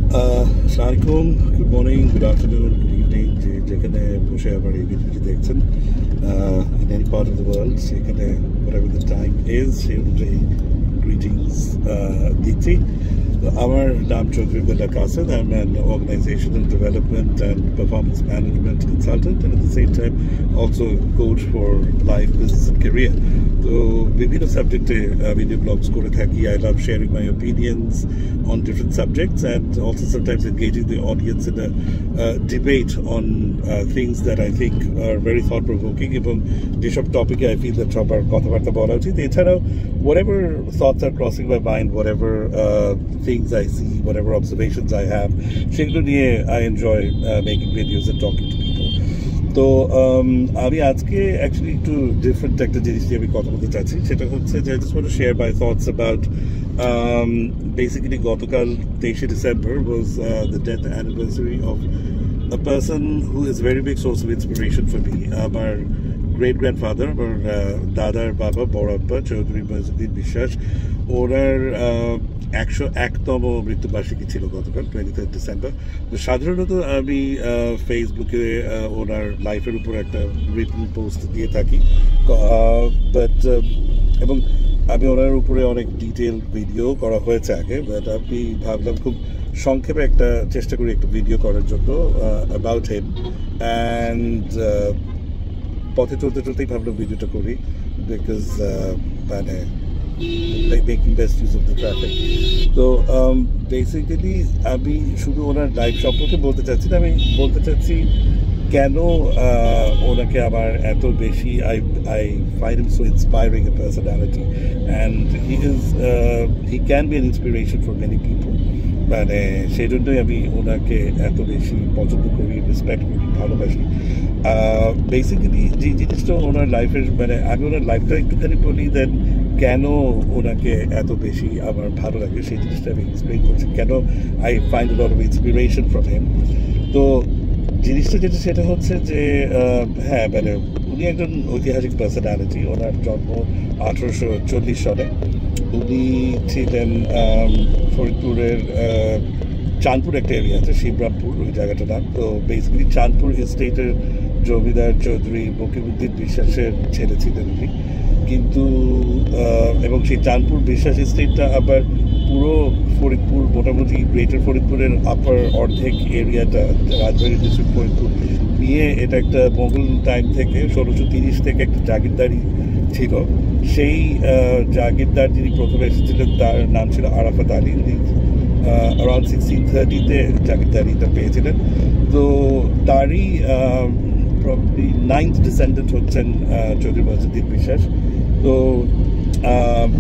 Assalamualaikum, good morning, good afternoon, good evening. যেখানে বসে আমার এই ভিডিওটি দেখছেন in any part of the world, সেখানে whatever the time is, সেই অনুযায়ী greetings দিচ্ছি। আমার নাম চৌধুরী বিল্লাহ কাসেদ। I'm an organizational development and performance management consultant, and at the same time also coach for life, business and career. So বিভিন্ন সাবজেক্টে video blogs করে থাকি। I love sharing my opinions on different subjects and also sometimes engaging the audience in a debate on things that I think are very thought-provoking এবং যেসব টপিকে I feel that সবার কথাবার্তা বলা উচিত। এছাড়াও whatever thoughts are crossing my mind, whatever things I see, whatever observations I have, সেগুলো নিয়ে I enjoy making videos and talking to people. তো আমি আজকে অ্যাকচুয়ালি একটু ডিফারেন্ট একটা জিনিস নিয়ে আমি কথা বলতে চাচ্ছি। সেটা হচ্ছে যে I just want to share my thoughts about basically গতকাল 23 December was the death anniversary of a person who is a very big source of inspiration for me. আমার great-grandfather, আমার দাদার বাবা বড় আব্বা চৌধুরী মঈজউদ্দিন বিশ্বাস, ওনার 101তম মৃত্যুবার্ষিকী ছিল গতকাল 23 ডিসেম্বর। তো সাধারণত আমি ফেসবুকে ওনার লাইফের উপর একটা রিটেন পোস্ট দিয়ে থাকি, বাট এবং আমি ওনার উপরে অনেক ডিটেল ভিডিও করা হয়েছে আগে, বাট আমি ভাবলাম খুব সংক্ষেপে একটা চেষ্টা করি একটা ভিডিও করার জন্য অ্যাবাউট হিম। অ্যান্ড পথে চলতে চলতেই ভাবলাম ভিডিওটা করি, বিকজ মানে making best use of the traffic. তো বেসিক্যালি আমি শুধু ওনার লাইফ সম্পর্কে বলতে চাচ্ছি না, আমি বলতে চাচ্ছি কেন ওনাকে আমার এত বেশি I find him so inspiring a personality, and he can be an inspiration for many people. মানে সেই জন্যই আমি ওনাকে এত বেশি পছন্দ করি, রেসপেক্ট করি, ভালোবাসি। বেসিক্যালি যে জিনিসটা ওনার লাইফের, মানে আমি ওনার লাইফটা একটুখানি বলি, দেন কেন ওনাকে এত বেশি আমার ভালো লাগে সেই জিনিসটা আমি এক্সপ্লেন করছি, কেন I find a lot of inspiration from him. তো জিনিসটা যেটা সেটা হচ্ছে যে হ্যাঁ, মানে উনি একজন ঐতিহাসিক পার্সোনালিটি। ওনার জন্ম 1840 সালে। উনি ছিলেন ফরিদপুরের চাঁদপুর একটা এরিয়া আছে, শিবরামপুর ওই জায়গাটার নাম। তো বেসিক্যালি চাঁদপুর এস্টেটের জমিদার চৌধুরী মকিবুদ্দিন বিশ্বাসের ছেলে ছিলেন উনি। কিন্তু এবং সেই চাঁদপুর বিশ্বাস এস্টেটটা আবার পুরো ফরিদপুর, মোটামুটি গ্রেটার ফরিদপুরের আপার অর্ধেক এরিয়াটা, রাজবাড়ি ডিস্ট্রিক্ট ফরিদপুর নিয়ে, এটা একটা মোগল টাইম থেকে 1630 থেকে একটা জাগিরদারি ছিল। সেই জাগিরদার যিনি প্রথমে এসেছিলেন তার নাম ছিল আরাফাত আলী। উনি অ্যারাউন্ড 1630-তে জাগিরদারিটা পেয়েছিলেন। তো তারই প্রবলি 9th ডিসেন্ডেন্ট হচ্ছেন চৌধুরী মঈজউদ্দিন বিশ্বাস। তো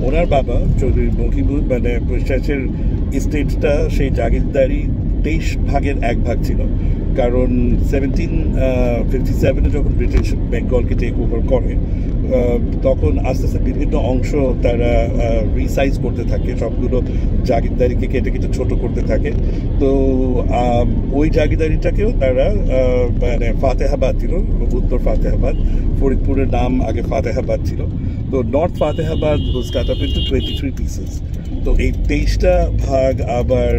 ওনার বাবা চৌধুরী মকিবুল মানে বিশ্বাসের স্টেটটা সেই জাগিরদারি 23 ভাগের 1 ভাগ ছিল। কারণ 1757-এ যখন ব্রিটিশ বেঙ্গলকে টেক ওভার করে, তখন আস্তে আস্তে বিভিন্ন অংশ তারা রিসাইজ করতে থাকে, সবগুলো জাগিরদারিকে কেটে কেটে ছোট করতে থাকে। তো ওই জাগিরদারিটাকেও তারা মানে ফাতেহাবাদ ছিল, উত্তর ফাতেহাবাদ, ফরিদপুরের নাম আগে ফাতেহাবাদ ছিল। তো north Fatehabad was cut up into 23 pieces. তো এই 23টা ভাগ আবার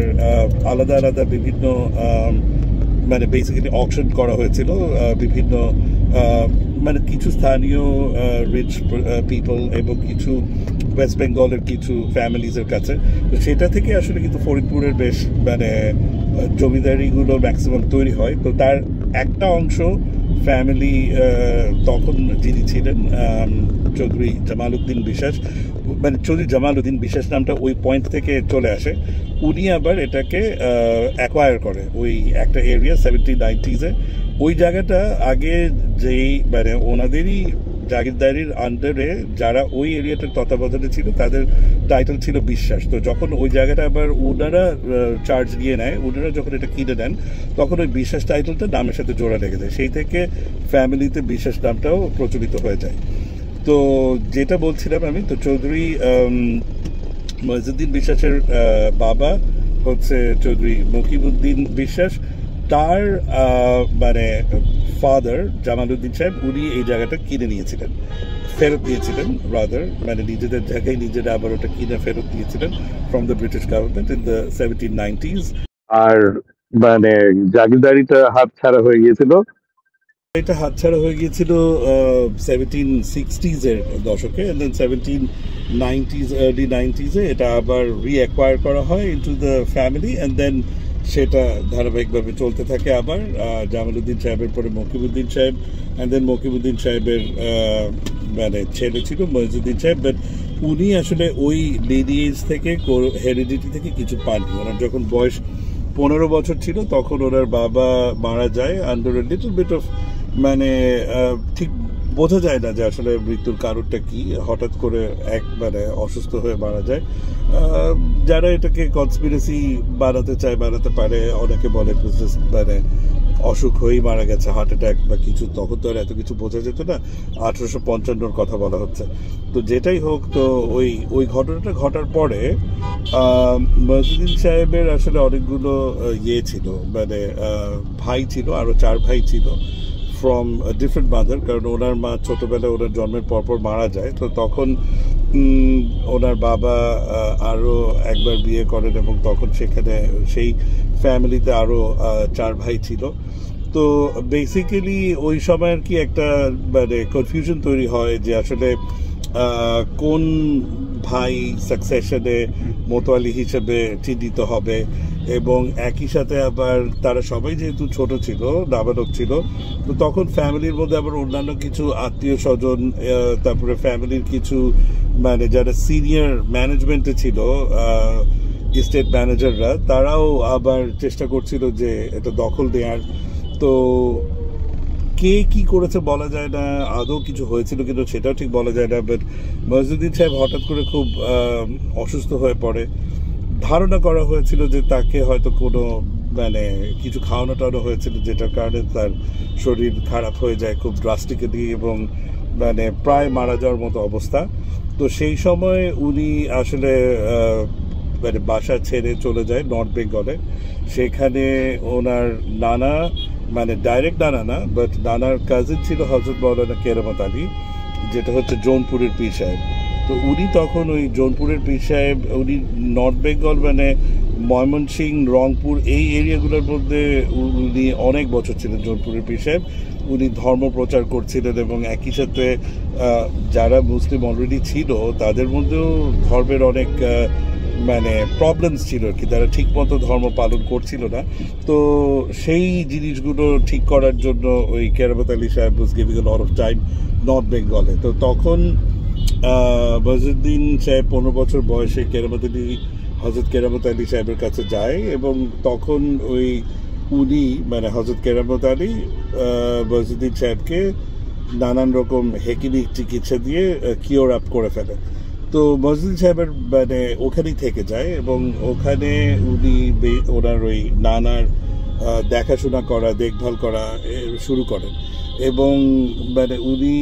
আলাদা আলাদা বিভিন্ন মানে বেসিক্যালি অকশন করা হয়েছিল বিভিন্ন মানে কিছু স্থানীয় রিচ পিপল এবং কিছু ওয়েস্ট বেঙ্গলের কিছু ফ্যামিলিজের কাছে। তো সেটা থেকে আসলে কিন্তু ফরিদপুরের বেশ মানে জমিদারিগুলো ম্যাক্সিমাম তৈরি হয়। তো তার একটা অংশ ফ্যামিলি তখন যিনি ছিলেন চৌধুরী জামালউদ্দিন বিশ্বাস, মানে চৌধুরী জামালউদ্দিন বিশ্বাস নামটা ওই পয়েন্ট থেকে চলে আসে। উনি আবার এটাকে অ্যাকোয়ার করে ওই একটা এরিয়া 1790s-এ। ওই জায়গাটা আগে যেই মানে ওনাদেরই জাগিরদারির আন্ডারে যারা ওই এরিয়াটার তত্ত্বাবধানে ছিল তাদের টাইটেল ছিল বিশ্বাস। তো যখন ওই জায়গাটা আবার ওনারা চার্জ নিয়ে নেয়, ওনারা যখন এটা কিনে নেন, তখন ওই বিশ্বাস টাইটেলটা নামের সাথে জোড়া লেগে যায়। সেই থেকে ফ্যামিলিতে বিশ্বাস নামটাও প্রচলিত হয়ে যায়। তো যেটা বলছিলাম আমি, তো চৌধুরী মঈজউদ্দিন বিশ্বাসের বাবা হচ্ছে চৌধুরী মকিবউদ্দিন বিশ্বাস। তার মানে ফাদার জামালউদ্দিন সাহেব, উনি এই জায়গাটা কিনে নিয়েছিলেন, ফেরত দিয়েছিলেন রাদার, মানে নিজেদের জায়গায় নিজেরা আবার ওটা কিনে ফেরত দিয়েছিলেন from the British government in the 1790s। আর মানে জাগিরদারিটা হাত ছাড়া হয়ে গিয়েছিল। এটা হাতছাড়া হয়ে গিয়েছিল 1760s এর দশকে, and then 1790s early 90s এ এটা আবার রিঅ্যাকোয়ার করা হয় into the family, and then সেটা ধারাবাহিকভাবে চলতে থাকে আবার জামালউদ্দিন সাহেবের পরে মকিবউদ্দিন সাহেব, and then মকিবউদ্দিন সাহেবের মানে ছেলে ছিল মইজউদ্দিন সাহেব, বাট উনি আসলে ওই লিনিয়েজ থেকে হেরিডিটি থেকে কিছু পাননি। ওনার যখন বয়স 15 বছর ছিল তখন ওনার বাবা মারা যায় under a little bit of মানে ঠিক বোঝা যায় না যে আসলে মৃত্যুর কারণটা কি, হঠাৎ করে মানে অসুস্থ হয়ে মারা যায়। যারা এটাকে কনস্পিরেসি বানাতে চায় বানাতে পারে, অনেকে বলে মানে অসুখ হয়েই মারা গেছে, হার্ট অ্যাটাক বা কিছু, তখন তো আর এত কিছু বোঝা যেত না, 1855 কথা বলা হচ্ছে। তো যেটাই হোক, তো ওই ঘটনাটা ঘটার পরে মইজউদ্দিন সাহেবের আসলে অনেকগুলো ছিল, মানে ভাই ছিল, আরো 4 ভাই ছিল ফ্রম ডিফারেন্ট মাদার, কারণ ওনার মা ছোটবেলায় ওনার জন্মের পরপর মারা যায়। তো তখন ওনার বাবা আরো একবার বিয়ে করেন এবং তখন সেখানে সেই ফ্যামিলিতে আরো 4 ভাই ছিল। তো বেসিক্যালি ওই সময় আর কি একটা মানে কনফিউশন তৈরি হয় যে আসলে কোন ভাই সাকসেশনে মোতোয়ালি হিসেবে চিহ্নিত হবে, এবং একই সাথে আবার তারা সবাই যেহেতু ছোট ছিল, নাবালক ছিল, তো তখন ফ্যামিলির মধ্যে আবার অন্যান্য কিছু আত্মীয় স্বজন, তারপরে ফ্যামিলির কিছু মানে যারা সিনিয়র ম্যানেজমেন্টে ছিল, স্টেট ম্যানেজাররা, তারাও আবার চেষ্টা করছিল যে এটা দখল দেওয়ার। তো কে কি করেছে বলা যায় না, আদৌ কিছু হয়েছিল কিন্তু সেটাও ঠিক বলা যায় না। বাট মইজউদ্দিন সাহেব হঠাৎ করে খুব অসুস্থ হয়ে পড়ে। ধারণা করা হয়েছিল যে তাকে হয়তো কোনো মানে কিছু খাওয়ানো টাওয়ানো হয়েছিল, যেটার কারণে তার শরীর খারাপ হয়ে যায় খুব ড্রাস্টিক্যালি, এবং মানে প্রায় মারা যাওয়ার মতো অবস্থা। তো সেই সময় উনি আসলে মানে বাসা ছেড়ে চলে যায় নর্থ বেঙ্গলে। সেখানে ওনার নানা, মানে ডাইরেক্ট নানা না, বাট নানার কাজিন ছিল হজরত মৌলানা কেরামত আলী, যেটা হচ্ছে জৌনপুরের পীর সাহেব। তো উনি তখন ওই জৌনপুরের পীর সাহেব, উনি নর্থ বেঙ্গল মানে ময়মনসিংহ, রংপুর, এই এরিয়াগুলোর মধ্যে উনি অনেক বছর ছিলেন জৌনপুরের পীর সাহেব। উনি ধর্ম প্রচার করছিলেন এবং একই সাথে যারা মুসলিম অলরেডি ছিল তাদের মধ্যেও ধর্মের অনেক মানে প্রবলেমস ছিল আর কি, তারা ঠিক মতো ধর্ম পালন করছিল না। তো সেই জিনিসগুলো ঠিক করার জন্য ওই কেরামত আলী সাহেব ওয়াজ giving a lot of time north বেঙ্গলে। তো তখন মইজউদ্দিন সাহেব 15 বছর বয়সে হজরত কেরামত আলী সাহেবের কাছে যায়, এবং তখন ওই উনি মানে হজরত কেরামত আলী মইজউদ্দিন সাহেবকে নানান রকম হেকিমিক চিকিৎসা দিয়ে কিওর আপ করে ফেলে। তো মইজউদ্দিন সাহেবের মানে ওখানেই থেকে যায়, এবং ওখানে উনি ওনার ওই নানার দেখাশোনা করা, দেখভাল করা শুরু করেন। এবং মানে উনি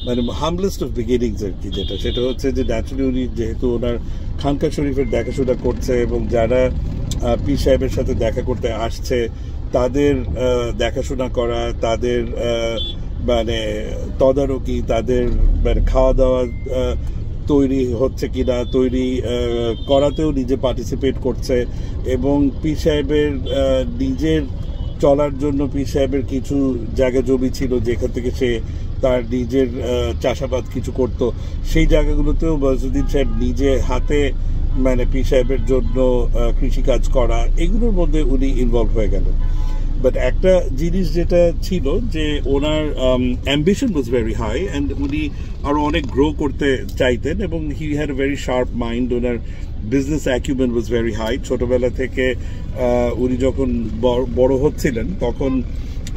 মানে হামলেস্ট অফ বিগিনিংস আর কি, সেটা হচ্ছে যে ন্যাচুরালি উনি যেহেতু ওনার খানকা শরীফের দেখাশোনা করছে, এবং যারা পীর সাহেবের সাথে দেখা করতে আসছে তাদের দেখাশোনা করা, তাদের মানে তদারকি, তাদের মানে খাওয়া দাওয়া তৈরি হচ্ছে কিনা, তৈরি করাতেও নিজে পার্টিসিপেট করছে। এবং পীর সাহেবের নিজের চলার জন্য পীর সাহেবের কিছু জায়গা জমি ছিল যেখান থেকে সে তার নিজের চাষাবাদ কিছু করত, সেই জায়গাগুলোতেও মইজউদ্দিন সাহেব নিজে হাতে মানে পীর সাহেবের জন্য কৃষিকাজ করা, এগুলোর মধ্যে উনি ইনভলভ হয়ে গেলেন। বাট একটা জিনিস যেটা ছিল যে ওনার ambition was very high, and উনি আরও অনেক গ্রো করতে চাইতেন, এবং he had a very sharp mind. ওনার business acumen was very high. ছোটবেলা থেকে উনি যখন বড় হচ্ছিলেন তখন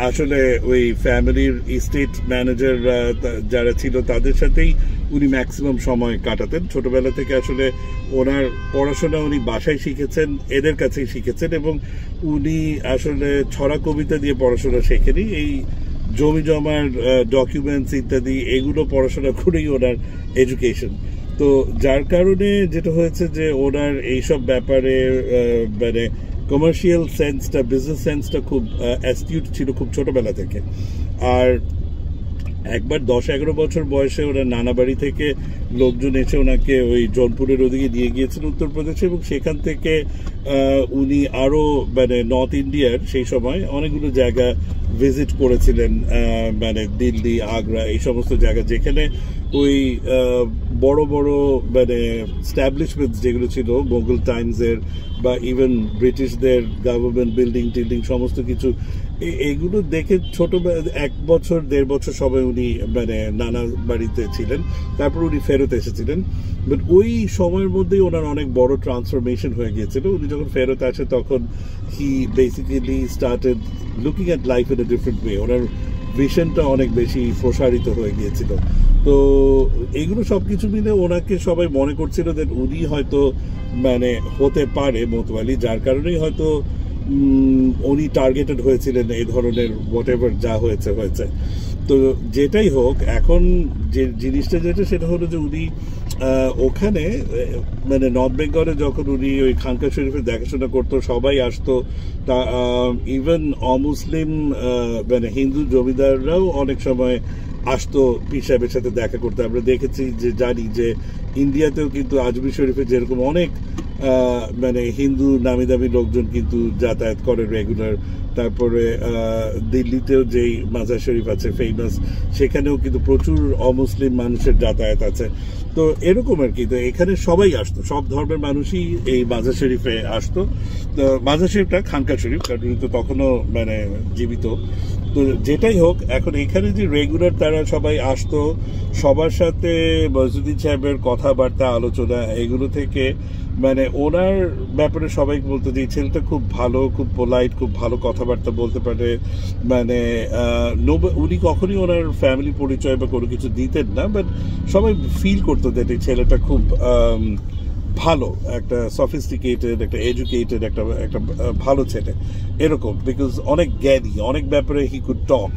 আসলে ওই ফ্যামিলির স্টেট ম্যানেজার যারা ছিল তাদের সাথেই উনি ম্যাক্সিমাম সময় কাটাতেন। ছোটবেলা থেকে আসলে ওনার পড়াশোনা উনি বাসায় শিখেছেন, এদের কাছেই শিখেছেন, এবং উনি আসলে ছড়া কবিতা দিয়ে পড়াশোনা শেখেনি, এই জমি জমার ডকুমেন্টস ইত্যাদি এগুলো পড়াশোনা করেই ওনার এডুকেশন। তো যার কারণে যেটা হয়েছে যে ওনার এইসব ব্যাপারে মানে কমার্শিয়াল সেন্সটা, বিজনেস সেন্সটা খুব অ্যাস্টিউট ছিল খুব ছোটবেলা থেকে। আর একবার 10-11 বছর বয়সে ওরা নানা বাড়ি থেকে লোকজন এসে ওনাকে ওই জৌনপুরের ওদিকে নিয়ে গিয়েছেন উত্তরপ্রদেশে, এবং সেখান থেকে উনি আরও মানে নর্থ ইন্ডিয়ার সেই সময় অনেকগুলো জায়গা ভিজিট করেছিলেন, মানে দিল্লি, আগ্রা, এই সমস্ত জায়গা যেখানে ওই বড় বড় মানে স্ট্যাবলিশমেন্টস যেগুলো ছিল মোগল টাইমসের বা ইভেন ব্রিটিশদের গভর্নমেন্ট বিল্ডিং টিল্ডিং সমস্ত কিছু, এগুলো দেখে ছোট 1 বছর 1.5 বছর সবাই উনি মানে নানা বাড়িতে ছিলেন, তারপর উনি ফেরত এসেছিলেন। বাট ওই সময়ের মধ্যেই ওনার অনেক বড় ট্রান্সফরমেশন হয়ে গিয়েছিল। উনি যখন ফেরত আসে তখন he basically started looking at life in a different way. ওনার ভিশনটা অনেক বেশি প্রসারিত হয়ে গিয়েছিল। তো এইগুলো সবকিছু মিলে ওনাকে সবাই মনে করছিল যে উনি হয়তো মানে হতে পারে মতওয়ালি, যার কারণেই হয়তো উনি টার্গেটেড হয়েছিলেন এই ধরনের হোয়াট এভার যা হয়েছে হয়েছে। তো যেটাই হোক, এখন যে জিনিসটা যেটা সেটা হলো যে উনি ওখানে মানে নর্থ বেঙ্গলে যখন উনি ওই খানকা শরীফের দেখাশোনা করতো, সবাই আসতো, তা ইভেন অমুসলিম মানে হিন্দু জমিদাররাও অনেক সময় আসতো পীর সাহেবের সাথে দেখা করতে। আমরা দেখেছি যে জানি যে ইন্ডিয়াতেও কিন্তু আজমির শরীফে যেরকম অনেক মানে হিন্দু নামি দামি লোকজন কিন্তু যাতায়াত করে রেগুলার, তারপরে দিল্লিতেও যেই মাজার শরীফ আছে ফেমাস, সেখানেও কিন্তু প্রচুর অমুসলিম মানুষের যাতায়াত আছে। তো এরকম আর কি। তো এখানে সবাই আসতো, সব ধর্মের মানুষই এই মাজার শরীফে আসতো। তো মাজার শরীফটা খানকা শরীফ, কারণ তো তখনও মানে জীবিত। তো যেটাই হোক, এখন এখানে যে রেগুলার তারা সবাই আসতো, সবার সাথে মইজুদ্দিন সাহেবের কথাবার্তা আলোচনা এগুলো থেকে মানে ওনার ব্যাপারে সবাই বলতো যে এই ছেলেটা খুব ভালো, খুব পোলাইট, খুব ভালো কথাবার্তা বলতে পারে। মানে উনি কখনই ওনার ফ্যামিলি পরিচয় বা কোনো কিছু দিতেন না, বাট সবাই ফিল করতো যে এই ছেলেটা খুব ভালো, একটা সফিস্টিকেটেড, একটা এডুকেটেড, একটা ভালো ছেলে এরকম। বিকজ অনেক জ্ঞানী, অনেক ব্যাপারে হি কুড টক,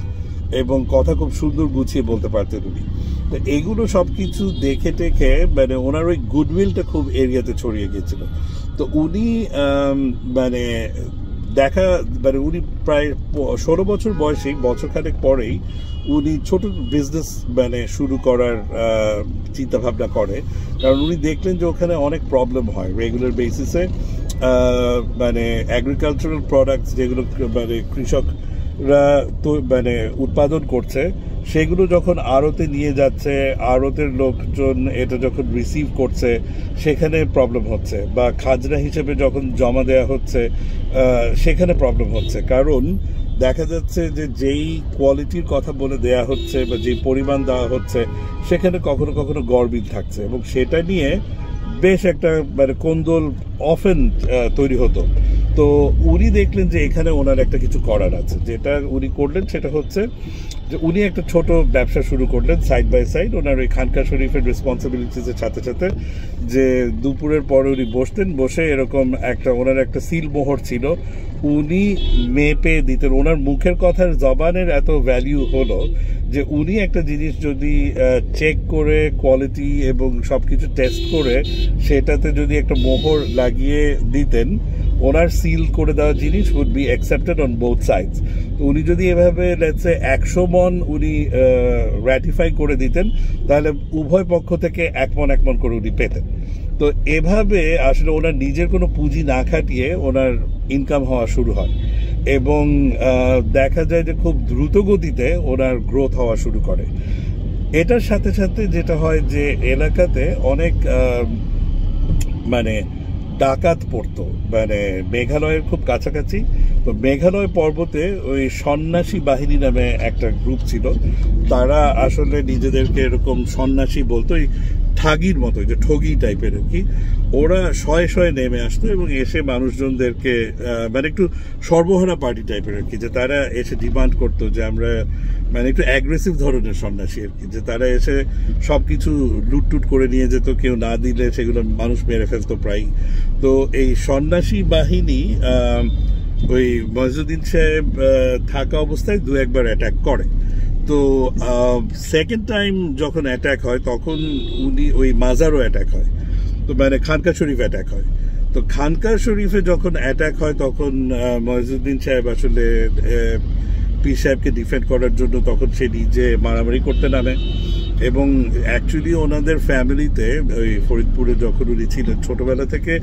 এবং কথা খুব সুন্দর গুছিয়ে বলতে পারতেন উনি। তো এইগুলো সব কিছু দেখে টেখে মানে ওনার ওই গুডউইলটা খুব এরিয়াতে ছড়িয়ে গিয়েছিল। তো উনি মানে মানে উনি প্রায় 16 বছর বয়সে, বছরখানেক পরেই উনি ছোট বিজনেস মানে শুরু করার চিন্তা ভাবনা করে। কারণ উনি দেখলেন যে ওখানে অনেক প্রবলেম হয় রেগুলার বেসিসে। মানে এগ্রিকালচারাল প্রোডাক্টস যেগুলো মানে কৃষকরা তো মানে উৎপাদন করছে, সেগুলো যখন আড়তে নিয়ে যাচ্ছে, আড়তের লোকজন এটা যখন রিসিভ করছে সেখানে প্রবলেম হচ্ছে, বা খাজনা হিসেবে যখন জমা দেওয়া হচ্ছে সেখানে প্রবলেম হচ্ছে। কারণ দেখা যাচ্ছে যে যেই কোয়ালিটির কথা বলে দেয়া হচ্ছে বা যেই পরিমাণ দেওয়া হচ্ছে সেখানে কখনো কখনো গরমিল থাকছে, এবং সেটা নিয়ে বেশ একটা মানে কোন্দল অফেন তৈরি হতো। তো উনি দেখলেন যে এখানে ওনার একটা কিছু করার আছে। যেটা উনি করলেন সেটা হচ্ছে যে উনি একটা ছোট ব্যবসা শুরু করলেন সাইড বাই সাইড ওনার ওই খানকা শরীফের রেসপন্সিবিলিটিসের সাথে সাথে। যে দুপুরের পরে উনি বসতেন, বসে এরকম একটা ওনার একটা সিল মোহর ছিল, উনি মেপে দিতেন। ওনার মুখের কথার জবানের এত ভ্যালিউ হলো যে উনি একটা জিনিস যদি চেক করে কোয়ালিটি এবং সব কিছু টেস্ট করে সেটাতে যদি একটা মোহর লাগিয়ে দিতেন, ওনার সিল করে দেওয়া জিনিস would be accepted on both sides. তো উনি যদি এভাবে লেটস সে 100 মন উনি র্যাটিফাই করে দিতেন, তাহলে উভয় পক্ষ থেকে 1 মন করে উনি পেতেন। তো এভাবে আসলে ওনার নিজের কোনো পুঁজি না খাটিয়ে ওনার ইনকাম হওয়া শুরু হয়, এবং দেখা যায় যে খুব দ্রুত গতিতে ওনার গ্রোথ হওয়া শুরু করে। এটার সাথে সাথে যেটা হয় যে এলাকাতে অনেক মানে ডাকাত পড়তো, মানে মেঘালয়ের খুব কাছাকাছি। তো মেঘালয় পর্বতে ওই সন্ন্যাসী বাহিনী নামে একটা গ্রুপ ছিল, তারা আসলে নিজেদেরকে এরকম সন্ন্যাসী বলতো, ওই ঠাগির মতো, যে ঠগি টাইপের আর কি। ওরা শয়ে শয়ে নেমে আসতো এবং এসে মানুষজনদেরকে মানে একটু সর্বহারা পার্টি টাইপের আর কি, যে তারা এসে ডিমান্ড করতো যে আমরা মানে একটু অ্যাগ্রেসিভ ধরনের সন্ন্যাসী আর কি, যে তারা এসে সব কিছু লুটটুট করে নিয়ে যেত, কেউ না দিলে সেগুলো মানুষ মেরে ফেলতো প্রায়। তো এই সন্ন্যাসী বাহিনী ওই মইজুদ্দিন সাহেব থাকা অবস্থায় 2-1 বার অ্যাটাক করে। তো সেকেন্ড টাইম যখন অ্যাটাক হয় তখন উনি ওই মাজারও অ্যাটাক হয়, তো মানে খানকা শরীফ অ্যাটাক হয়। তো খানকা শরীফে যখন অ্যাটাক হয় তখন মইজুদ্দিন সাহেব আসলে পীর সাহেবকে ডিফেন্ড করার জন্য তখন সে নিজে মারামারি করতে নামে। এবং অ্যাকচুয়ালি ওনাদের ফ্যামিলিতে ওই ফরিদপুরে যখন উনি ছিলেন ছোটবেলা থেকে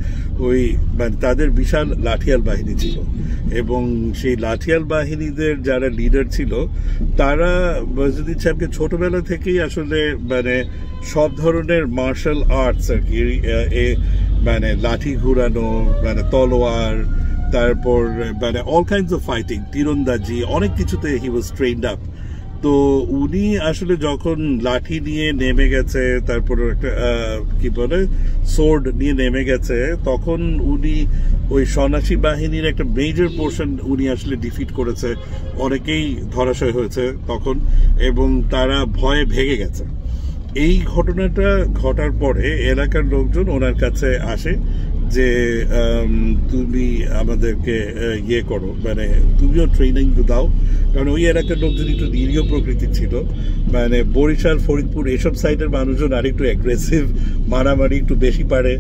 ওই মানে তাদের বিশাল লাঠিয়াল বাহিনী ছিল, এবং সেই লাঠিয়াল বাহিনীদের যারা লিডার ছিল তারা মইজুদ্দিন সাহেবকে ছোটবেলা থেকেই আসলে মানে সব ধরনের মার্শাল আর্টস আর কি, মানে লাঠি ঘুরানো, মানে তলোয়ার, তারপর মানে অল কাইন্ডস অফ ফাইটিং, তীরন্দাজি, অনেক কিছুতে হি ওয়াজ ট্রেইনড আপ। তো উনি আসলে যখন লাঠি নিয়ে নেমে গেছে, তারপর একটা কি বলে সোর্ড নিয়ে নেমে গেছে, তখন উনি ওই সন্ন্যাসী বাহিনীর একটা মেজর পোর্শন উনি আসলে ডিফিট করেছে, অনেকেই ধরাশয় হয়েছে তখন, এবং তারা ভয়ে ভেগে গেছে। এই ঘটনাটা ঘটার পরে এলাকার লোকজন ওনার কাছে আসে যে তুমি আমাদেরকে ইয়ে করো, মানে তুমিও ট্রেনিং দাও, কারণ ওই এলাকার লোকজন একটু নিরীহ প্রকৃতির ছিল, মানে বরিশাল, ফরিদপুর এসব সাইডের মানুষজন আরেকটু অ্যাগ্রেসিভ, মারামারি একটু বেশি পারে,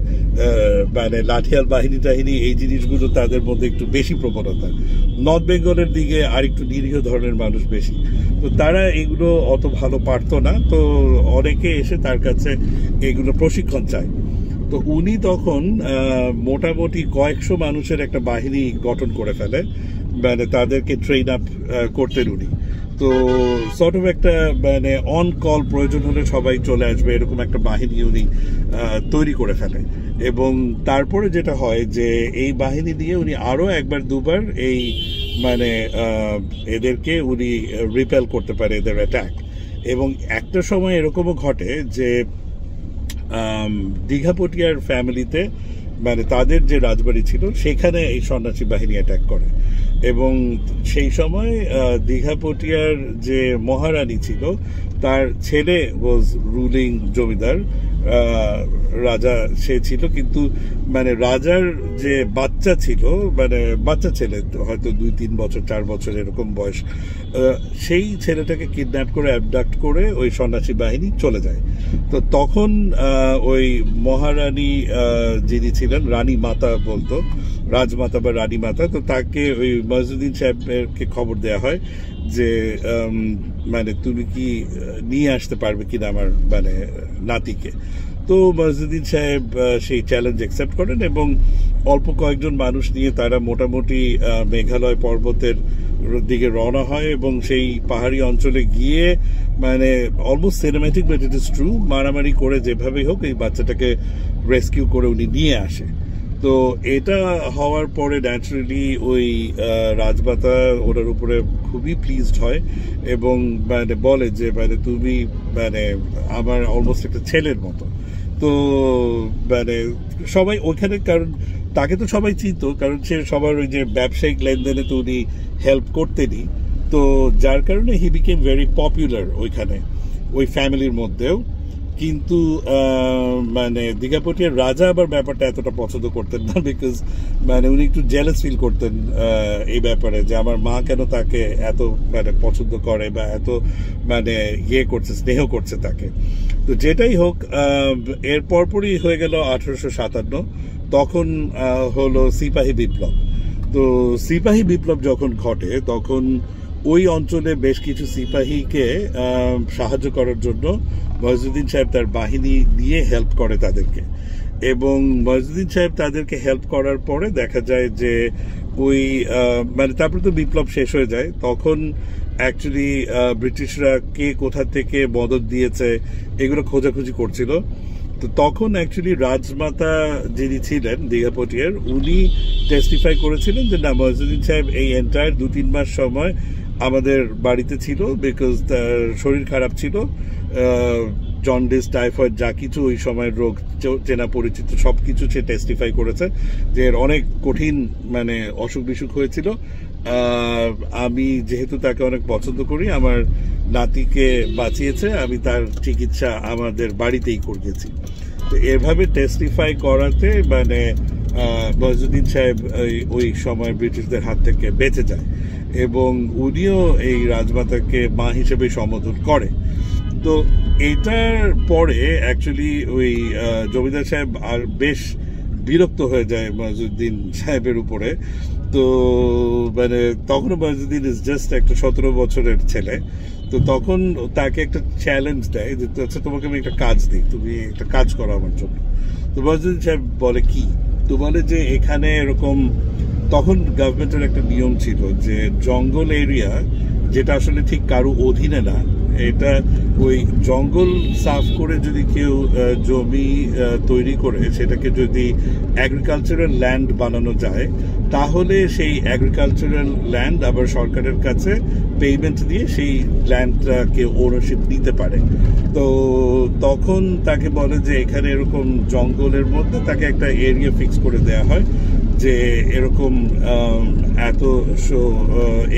মানে লাঠিয়াল বাহিনী টাহিনী এই জিনিসগুলো তাদের মধ্যে একটু বেশি প্রবণতা। নর্থ বেঙ্গলের দিকে আরেকটু নিরীহ ধরনের মানুষ বেশি, তো তারা এগুলো অত ভালো পারতো না, তো অনেকে এসে তার কাছে এগুলো প্রশিক্ষণ চায়। তো উনি তখন মোটামুটি কয়েকশো মানুষের একটা বাহিনী গঠন করে ফেলে, মানে তাদেরকে ট্রেন আপ করতেন উনি। তো সর্ট অফ একটা মানে অন কল প্রয়োজন হলে সবাই চলে আসবে এরকম একটা বাহিনী উনি তৈরি করে ফেলে। এবং তারপরে যেটা হয় যে এই বাহিনী দিয়ে উনি আরো একবার দুবার এই মানে এদেরকে উনি রিপেল করতে পারে, এদের অ্যাটাক। এবং একটা সময় এরকমও ঘটে যে দীঘাপটিয়ার ফ্যামিলিতে, মানে তাদের যে রাজবাড়ি ছিল সেখানে এই সন্ন্যাসী বাহিনী অ্যাটাক করে, এবং সেই সময় দীঘাপটিয়ার যে মহারানী ছিল তার ছেলে ওয়াজ রুলিং জমিদার, রাজা সে ছিল, কিন্তু মানে রাজার যে বাচ্চা ছিল, মানে বাচ্চা ছেলে হয়তো 2-3 বছর 4 বছর এরকম বয়স, সেই ছেলেটাকে কিডন্যাপ করে অ্যাবডাক্ট করে ওই সন্ন্যাসী বাহিনী চলে যায়। তো তখন ওই মহারানী যিনি ছিলেন, রানী মাতা বলতো, রাজমাতা বা রানী মাতা, তো তাকে ওই মইজুদ্দিন সাহেবকে খবর দেয়া হয় যে মানে তুমি কি নিয়ে আসতে পারবে কিনা আমার মানে নাতিকে। তো মইজুদ্দিন সাহেব সেই চ্যালেঞ্জ অ্যাকসেপ্ট করেন, এবং অল্প কয়েকজন মানুষ নিয়ে তারা মোটামুটি মেঘালয় পর্বতের দিকে রওনা হয়, এবং সেই পাহাড়ি অঞ্চলে গিয়ে মানে almost cinematic, but it is true, মারামারি করে যেভাবেই হোক এই বাচ্চাটাকে রেস্কিউ করে উনি নিয়ে আসে। তো এটা হওয়ার পরে ন্যাচারালি ওই রাজমাতা ওনার উপরে খুবই প্লিজড হয়, এবং মানে বলে যে মানে তুমি মানে আমার অলমোস্ট একটা ছেলের মতো। তো মানে সবাই ওইখানে, কারণ তাকে তো সবাই চিনত, কারণ সে সবার ওই যে ব্যবসায়িক লেনদেনে তো উনি হেল্প করতেনই, তো যার কারণে হি বিকেম ভেরি পপুলার ওইখানে ওই ফ্যামিলির মধ্যেও। কিন্তু মানে দীঘাপটিয়ার রাজা আবার ব্যাপারটা এতটা পছন্দ করতেন না, বিকজ মানে উনি একটু জেলাস ফিল করতেন এই ব্যাপারে, যে আমার মা কেন তাকে এত মানে পছন্দ করে বা এত মানে ইয়ে করছে, স্নেহ করছে তাকে। তো যেটাই হোক, এর পরপরই হয়ে গেল 1857, তখন হলো সিপাহী বিপ্লব। তো সিপাহী বিপ্লব যখন ঘটে তখন ওই অঞ্চলে বেশ কিছু সিপাহীকে সাহায্য করার জন্য মইজুদ্দিন সাহেব তার বাহিনী দিয়ে হেল্প করে তাদেরকে, এবং মইজুদ্দিন সাহেব তাদেরকে হেল্প করার পরে দেখা যায় যে ওই মানে তারপরে তো বিপ্লব শেষ হয়ে যায়, তখন অ্যাকচুয়ালি ব্রিটিশরা কে কোথা থেকে মদত দিয়েছে এগুলো খোঁজাখুঁজি করছিল। তো তখন অ্যাকচুয়ালি রাজমাতা যিনি ছিলেন দীঘাপটিয়ার, উনি টেস্টিফাই করেছিলেন যে না, মইজুদ্দিন সাহেব এই এন্টায়ার 2-3 মাস সময় আমাদের বাড়িতে ছিল, বিকজ তার শরীর খারাপ ছিল, জন্ডিস, টাইফয়েড, যা কিছু ওই সময়ের রোগ চেনা পরিচিত সব কিছু সে টেস্টিফাই করেছে যে এর অনেক কঠিন মানে অসুখ বিসুখ হয়েছিল। আমি যেহেতু তাকে অনেক পছন্দ করি, আমার নাতিকে বাঁচিয়েছে, আমি তার চিকিৎসা আমাদের বাড়িতেই করিয়েছি। তো এভাবে টেস্টিফাই করাতে মানে মইজুদ্দিন সাহেব ওই সময় ব্রিটিশদের হাত থেকে বেঁচে যায়, এবং উনিও এই রাজমাতাকে মা হিসেবে সম্বোধন করে। তো এটার পরে অ্যাকচুয়ালি ওই জমিদার সাহেব আর বেশ বিরক্ত হয়ে যায় মইজুদ্দিন সাহেবের উপরে, তো মানে তখন মইজুদ্দিন ইজ জাস্ট একটা 17 বছরের ছেলে। তো তখন তাকে একটা চ্যালেঞ্জ দেয় যে আচ্ছা তোমাকে আমি একটা কাজ দিই, তুমি একটা কাজ করো আমার জন্য। তো মইজুদ্দিন সাহেব বলে কি, তো বলে যে এখানে এরকম তখন গভর্নমেন্টের একটা নিয়ম ছিল যে জঙ্গল এরিয়া যেটা আসলে ঠিক কারো অধীনে না, এটা ওই জঙ্গল সাফ করে যদি কেউ জমি তৈরি করে সেটাকে যদি এগ্রিকালচারাল ল্যান্ড বানানো যায়, তাহলে সেই এগ্রিকালচারাল ল্যান্ড আবার সরকারের কাছে পেমেন্ট দিয়ে সেই ল্যান্ডটাকে ওনারশিপ নিতে পারে। তো তখন তাকে বলে যে এখানে এরকম জঙ্গলের মধ্যে তাকে একটা এরিয়া ফিক্স করে দেয়া হয় যে এরকম এতশো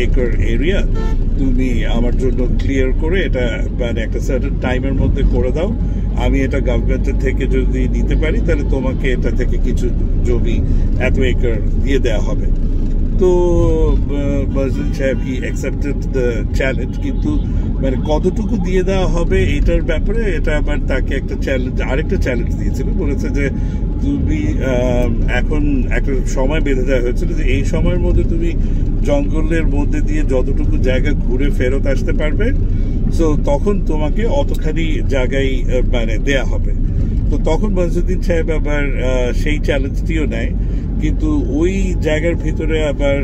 একর এরিয়া তুমি আমার জন্য ক্লিয়ার করে এটা মানে একটা সার্টেন টাইমের মধ্যে করে দাও, আমি এটা গভর্নমেন্টের থেকে যদি নিতে পারি তাহলে তোমাকে এটা থেকে কিছু জমি এত একর দিয়ে দেওয়া হবে। তো মইজুদ্দিন সাহেব হি অ্যাকসেপ্টেড দ্য চ্যালেঞ্জ, কিন্তু মানে কতটুকু দিয়ে দেওয়া হবে এটার ব্যাপারে এটা আবার তাকে একটা চ্যালেঞ্জ, আরেকটা চ্যালেঞ্জ দিয়েছিল। বলেছে যে তুমি এখন একটা সময় বেঁধে দেওয়া হয়েছিল যে এই সময়ের মধ্যে তুমি জঙ্গলের মধ্যে দিয়ে যতটুকু জায়গা ঘুরে ফেরত আসতে পারবে, সো তখন তোমাকে অতখানি জায়গায় মানে দেয়া হবে। তো তখন মইজুদ্দিন সাহেব আবার সেই চ্যালেঞ্জটিও নেয়, কিন্তু ওই জায়গার ভিতরে আবার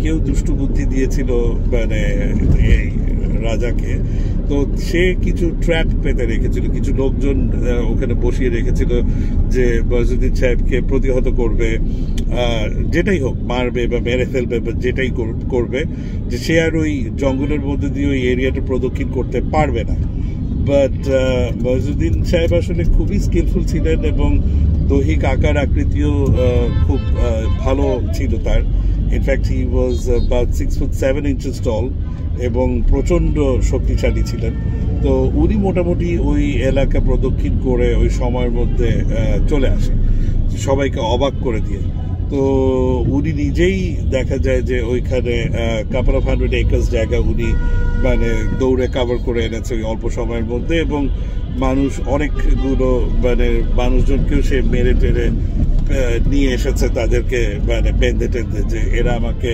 কেউ দুষ্টু বুদ্ধি দিয়েছিল মানে এই রাজাকে। তো সে কিছু ট্র্যাপ পেতে রেখেছিল, কিছু লোকজন ওখানে বসিয়ে রেখেছিল যে মইজুদ্দিন সাহেবকে প্রতিহত করবে, যেটাই হোক মারবে বা মেরে ফেলবে বা যেটাই করবে, যে সে আর ওই জঙ্গলের মধ্যে দিয়ে ওই এরিয়াটা প্রদক্ষিণ করতে পারবে না। বাট মইজুদ্দিন সাহেব আসলে খুবই স্কিলফুল ছিলেন এবং দৈহিক আকার আকৃতিও খুব ভালো ছিল তার। ইনফ্যাক্ট হি ওয়াজ অ্যাবাউট 6'7" টল এবং প্রচণ্ড শক্তিশালী ছিলেন। তো উনি মোটামুটি ওই এলাকা প্রদক্ষিণ করে ওই সময়ের মধ্যে চলে আসে, সবাইকে অবাক করে দিয়ে। তো উনি নিজেই দেখা যায় যে ওইখানে কাপল অফ 100 একর্স জায়গা উনি মানে দৌড়ে কাভার করে এনেছে ওই অল্প সময়ের মধ্যে, এবং মানুষ অনেকগুলো মানে মানুষজনকেও সে মেরে টেরে নিয়ে এসেছে, তাদেরকে মানে বেঁধে টেঁধে যে এরা আমাকে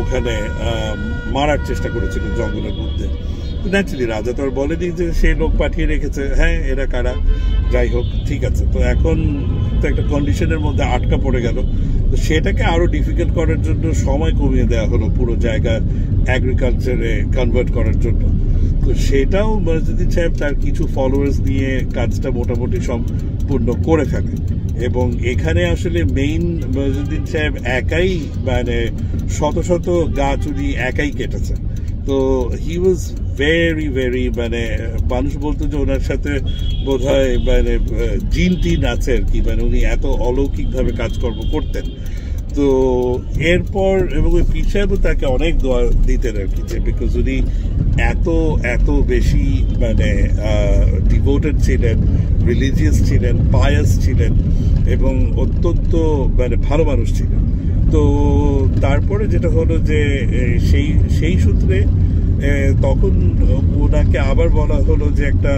ওখানে মারার চেষ্টা করেছিল জঙ্গলের মধ্যে। তো ন্যাচুরালি রাজা তো আর বলেনি যে সে লোক পাঠিয়ে রেখেছে, হ্যাঁ এরা কারা, যাই হোক ঠিক আছে। তো এখন তো একটা কন্ডিশনের মধ্যে আটকা পড়ে গেল, তো সেটাকে আরো ডিফিকাল্ট করার জন্য সময় কমিয়ে দেওয়া হলো পুরো জায়গা এগ্রিকালচারে কনভার্ট করার জন্য। তো সেটাও মইজুদ্দিন সাহেব তার কিছু ফলোয়ার্স নিয়ে কাজটা মোটামুটি সম্পূর্ণ করে ফেলে। এবং এখানে আসলে মেইন মইজুদ্দিন সাহেব একাই মানে শত শত গাছ উনি একাই কেটেছে। তো হি ওয়াজ ভেরি ভেরি মানে মানুষ বলতো যে ওনার সাথে বোধ হয় মানে জিন টিন আছে আর কি, মানে উনি এত অলৌকিকভাবে কাজকর্ম করতেন। তো এরপর এবং ওই পীর সাহেবও তাকে অনেক দোয়া দিতেন আর কি, যে বিকজ উনি এত এত বেশি মানে ডিভোটেড ছিলেন, রিলিজিয়াস ছিলেন, পায়াস ছিলেন এবং অত্যন্ত মানে ভালো মানুষ ছিলেন। তো তারপরে যেটা হলো যে সেই সূত্রে তখন ওনাকে আবার বলা হলো যে একটা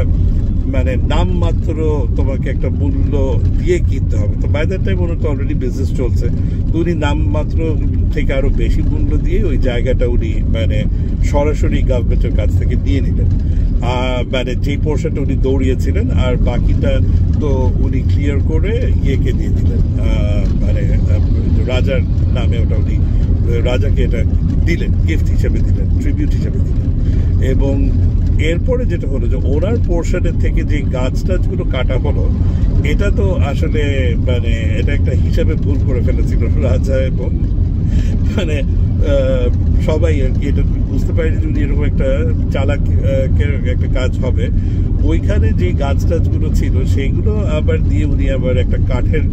মানে নামমাত্র তোমাকে একটা মূল্য দিয়ে কিনতে হবে। তো বাই দ্যাট টাইম ওনার তো অলরেডি বিজনেস চলছে, তো উনি নামমাত্র থেকে আরো বেশি মূল্য দিয়ে ওই জায়গাটা উনি মানে সরাসরি গভর্নমেন্টের কাছ থেকে নিয়ে নিলেন। মানে যে পোর্শনটা উনি দৌড়িয়েছিলেন আর বাকিটা তো উনি ক্লিয়ার করে ইয়েকে দিয়ে দিলেন, মানে রাজার নামে ওটা উনি রাজাকে এটা দিলেন, গিফট হিসেবে দিলেন, ট্রিবিউট হিসেবে দিলেন। এবং এরপরে যেটা হলো যে ওনার পোর্শনের থেকে যে গাছ টাছগুলো কাটা হলো, এটা তো আসলে মানে এটা একটা হিসাবে ভুল করে ফেলেছিল রাজা, এবং মানে সবাই আর কি এটা বুঝতে পারেনি যদি এরকম একটা চালাকের একটা কাজ হবে। ওইখানে যে গাছ টাছগুলো ছিল সেইগুলো আবার দিয়ে উনি আবার একটা কাঠের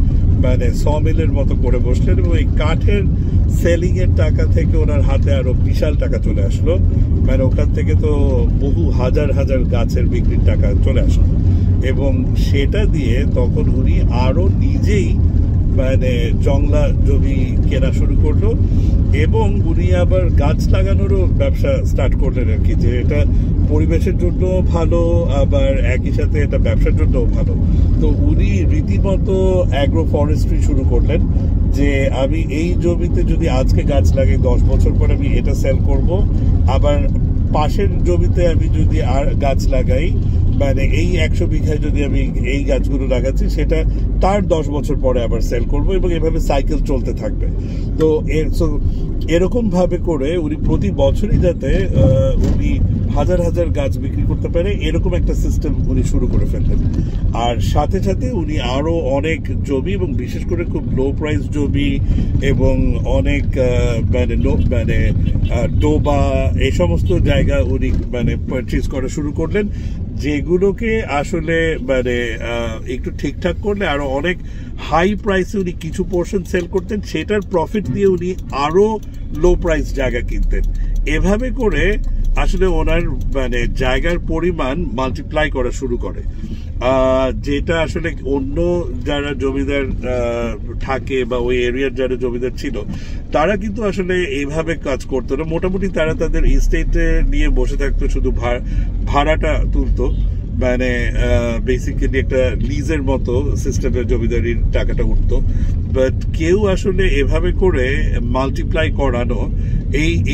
মানে সমিলের মতো করে বসলেন, এবং এই কাঠের সেলিং এর টাকা থেকে ওনার হাতে আরো বিশাল টাকা চলে আসলো। মানে ওখান থেকে তো বহু হাজার হাজার গাছের বিক্রির টাকা চলে আসলো, এবং সেটা দিয়ে তখন উনি আরো নিজেই মানে জংলা জমি কেনা শুরু করলো, এবং উনি আবার গাছ লাগানোরও ব্যবসা স্টার্ট করলেন আর কি, যে এটা পরিবেশের জন্য ভালো, আবার একই সাথে এটা ব্যবসার জন্যও ভালো। তো উনি রীতিমতো অ্যাগ্রো ফরেস্ট্রি শুরু করলেন, যে আমি এই জমিতে যদি আজকে গাছ লাগাই 10 বছর পর আমি এটা সেল করব, আবার পাশের জমিতে আমি যদি আর গাছ লাগাই, মানে এই 100 বিঘায় যদি আমি এই গাছগুলো লাগাচ্ছি, সেটা তার 10 বছর পরে আবার সেল করব, এবং এভাবে সাইকেল চলতে থাকবে। তো এরকম ভাবে করে উনি প্রতি বছরই যাতে উনি হাজার হাজার গাছ বিক্রি করতে পারে, এরকম একটা সিস্টেম উনি শুরু করে ফেললেন। আর সাথে সাথে উনি আরো অনেক জমি, এবং বিশেষ করে খুব লো প্রাইস জমি, এবং অনেক মানে ডোবা, এই সমস্ত জায়গা উনি মানে পারচেজ করা শুরু করলেন, যেগুলোকে আসলে মানে একটু ঠিকঠাক করলে আরো অনেক হাই প্রাইসে উনি কিছু পোর্শন সেল করতেন, সেটার প্রফিট দিয়ে উনি আরো লো প্রাইস জায়গা কিনতেন। এভাবে করে আসলে ওনার মানে জায়গার পরিমাণ মাল্টিপ্লাই করা শুরু করে, যেটা আসলে অন্য যারা জমিদার থাকে বা ওই এরিয়ার যারা জমিদার ছিল, তারা কিন্তু আসলে এইভাবে কাজ করতো না। মোটামুটি তারা তাদের এস্টেটে নিয়ে বসে থাকতো, শুধু ভাড়াটা তুলতো, মানে বেসিক্যালি একটা লিজের মতো সিস্টেমে জমিদারির টাকাটা উঠতো। বাট কেউ আসলে এভাবে করে মাল্টিপ্লাই করানো,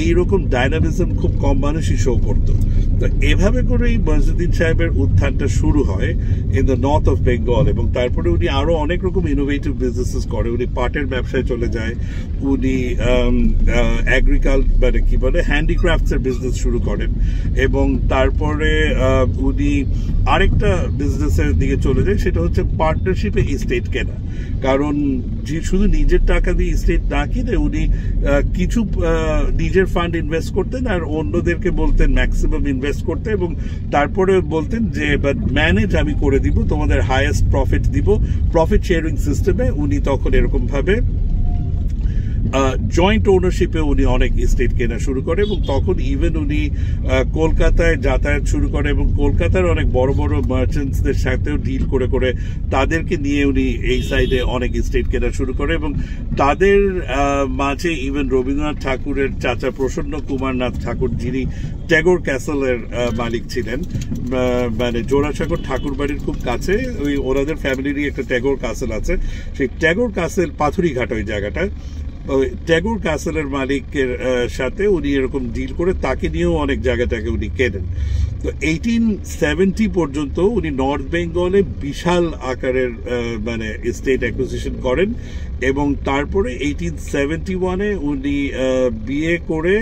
এইরকম ডাইনামিজম খুব কম মানুষই শো করতো। তো এভাবে করেই মইজউদ্দিন সাহেবের উত্থানটা শুরু হয় in the north of Bengal, এবং তারপরে উনি আরো অনেক রকম ইনোভেটিভ বিজনেসেস করে। উনি পাটের ব্যবসায় চলে যায়, উনি মানে কি বলে হ্যান্ডিক্রাফটস এর বিজনেস শুরু করেন, এবং তারপরে উনি আরেকটা বিজনেসের দিকে চলে যায়, সেটা হচ্ছে পার্টনারশিপে এস্টেট কেনা। কারণ শুধু নিজের টাকা দিয়ে এস্টেট না কিনে উনি কিছু নিজের ফান্ড ইনভেস্ট করতেন, আর অন্যদেরকে বলতেন ম্যাক্সিমাম ইনভেস্ট করতে, এবং তারপরে বলতেন যে বাট ম্যানেজ আমি করে দিব, তোমাদের হাইয়েস্ট প্রফিট দিব, প্রফিট শেয়ারিং সিস্টেমে। উনি তখন এরকম ভাবে জয়েন্ট ওনারশিপে উনি অনেক এস্টেট কেনা শুরু করে, এবং তখন ইভেন উনি কলকাতায় যাতায়াত শুরু করে, এবং কলকাতার অনেক বড় বড় মার্চেন্টসদের সাথেও ডিল করে করে তাদেরকে নিয়ে উনি এই সাইডে অনেক এস্টেট কেনা শুরু করে, এবং তাদের মাঝে ইভেন রবীন্দ্রনাথ ঠাকুরের চাচা প্রসন্ন কুমার নাথ ঠাকুর, যিনি ট্যাগোর ক্যাসেলের মালিক ছিলেন, মানে জোড়াসাঁকোর ঠাকুর বাড়ির খুব কাছে ওই ওনাদের ফ্যামিলিরই একটা ট্যাগোর ক্যাসেল আছে, সেই ট্যাগোর ক্যাসেল পাথুরিঘাট ওই জায়গাটা, ট্যাগোর ক্যাসেলের মালিকের সাথে উনি এরকম ডিল করে তাকে নিয়েও অনেক জায়গাটাকে উনি কেনেন। তো 1870 পর্যন্ত উনি নর্থ বেঙ্গলে বিশাল আকারের মানে এস্টেট অ্যাকুইজিশন করেন, এবং তারপরে 1871-এ উনি বিয়ে করে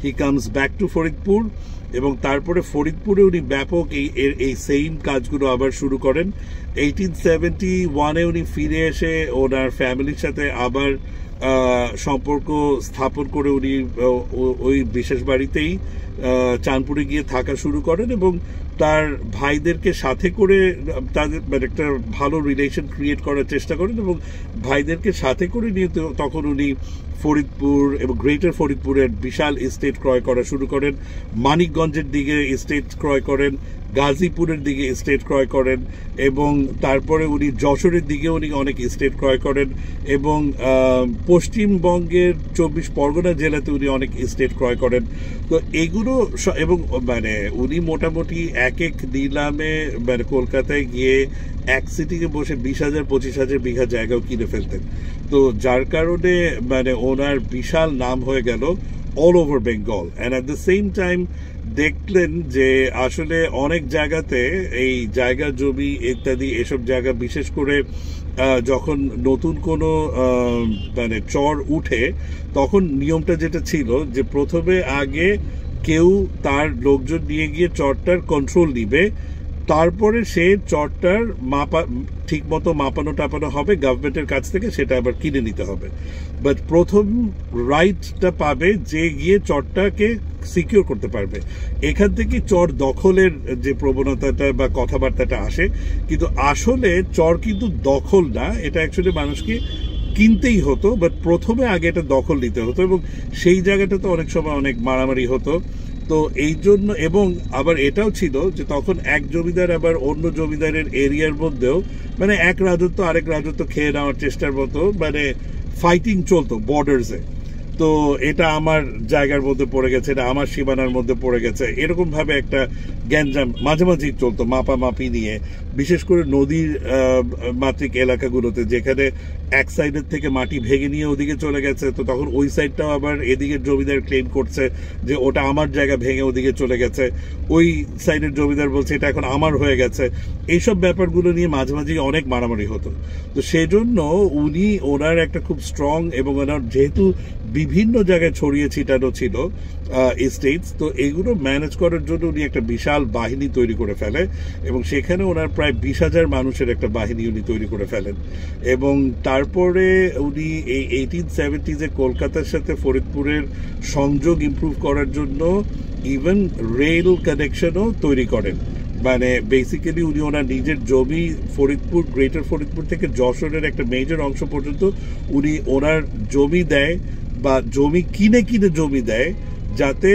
he comes back to Faridpur, এবং তারপরে ফরিদপুরে উনি ব্যাপক এই সেম কাজগুলো আবার শুরু করেন। 1871-এ উনি ফিরে এসে ওনার ফ্যামিলির সাথে আবার সম্পর্ক স্থাপন করে উনি ওই বিশেষ বাড়িতেই চাঁদপুরে গিয়ে থাকা শুরু করেন, এবং তার ভাইদেরকে সাথে করে তাদের মানে একটা ভালো রিলেশন ক্রিয়েট করার চেষ্টা করেন, এবং ভাইদেরকে সাথে করে নিয়ে তখন উনি ফরিদপুর এবং গ্রেটার ফরিদপুরের বিশাল এস্টেট ক্রয় করা শুরু করেন, মানিকগঞ্জের দিকে এস্টেট ক্রয় করেন, গাজীপুরের দিকে এস্টেট ক্রয় করেন, এবং তারপরে উনি যশোরের দিকে উনি অনেক এস্টেট ক্রয় করেন, এবং পশ্চিমবঙ্গের 24 পরগনা জেলাতে উনি অনেক এস্টেট ক্রয় করেন। তো এগুলো এবং মানে উনি মোটামুটি এক নিলামে মানে কলকাতায় গিয়ে এক সিটিকে বসে 20,000-25,000 বিঘা জায়গাও কিনে ফেলতেন। তো যার কারণে মানে ওনার বিশাল নাম হয়ে গেল all over Bengal. And at the same time দেখলেন যে আসলে অনেক জায়গাতে এই জায়গা জমি ইত্যাদি এসব জায়গা, বিশেষ করে যখন নতুন কোনো মানে চর উঠে, তখন নিয়মটা যেটা ছিল যে প্রথমে আগে কেউ তার লোকজন নিয়ে গিয়ে চরটার কন্ট্রোল নিবে, তারপরে সে চরটার ঠিক মতো মাপানো টাপানো হবে গভর্নমেন্টের কাছ থেকে, সেটা আবার কিনে নিতে হবে। বাট প্রথম রাইটটা পাবে যে গিয়ে চরটাকে সিকিউর করতে পারবে। এখান থেকে চর দখলের যে প্রবণতাটা বা কথাবার্তাটা আসে, কিন্তু আসলে চর কিন্তু দখল না, এটা অ্যাকচুয়ালি মানুষকে কিনতেই হতো, বাট প্রথমে আগে এটা দখল নিতে হতো, এবং সেই জায়গাটাতে অনেক সময় অনেক মারামারি হতো। তো এই জন্য, এবং আবার এটাও ছিল যে তখন এক জমিদার আবার অন্য জমিদারের এরিয়ার মধ্যেও মানে এক রাজত্ব আরেক রাজত্ব খেয়ে নেওয়ার চেষ্টার মতো মানে ফাইটিং চলতো বর্ডার্সে। তো এটা আমার জায়গার মধ্যে পড়ে গেছে, এটা আমার সীমানার মধ্যে পড়ে গেছে, এরকম ভাবে একটা গ্যাঞ্জাম মাঝে মাঝেই চলতো মাপামাপি নিয়ে, বিশেষ করে নদীর মাতৃক এলাকাগুলোতে যেখানে এক সাইডের থেকে মাটি ভেঙে নিয়ে ওদিকে চলে গেছে, তো তখন ওই সাইডটাও আবার এদিকে জমিদার ক্লেম করছে যে ওটা আমার জায়গা ভেঙে ওদিকে চলে গেছে, ওই সাইডের জমিদার বলছে এটা এখন আমার হয়ে গেছে। এইসব ব্যাপারগুলো নিয়ে মাঝে মাঝেই অনেক মারামারি হতো। তো সেজন্য উনি ওনার একটা খুব স্ট্রং, এবং ওনার যেহেতু বিভিন্ন জায়গায় ছড়িয়ে ছিটানো ছিল এস্টেটস, তো এগুলো ম্যানেজ করার জন্য উনি একটা বিশাল বাহিনী তৈরি করে ফেলে, এবং সেখানে ওনার প্রায় 20,000 মানুষের একটা বাহিনী উনি তৈরি করে ফেলেন। এবং তারপরে উনি এই 1870s কলকাতার সাথে ফরিদপুরের সংযোগ ইমপ্রুভ করার জন্য ইভেন রেল কানেকশনও তৈরি করেন। মানে বেসিক্যালি উনি ওনার নিজের জমি ফরিদপুর, গ্রেটার ফরিদপুর থেকে যশোরের একটা মেজর অংশ পর্যন্ত উনি ওনার জমি দেয়, বা জমি কিনে কিনে জমি দেয়, যাতে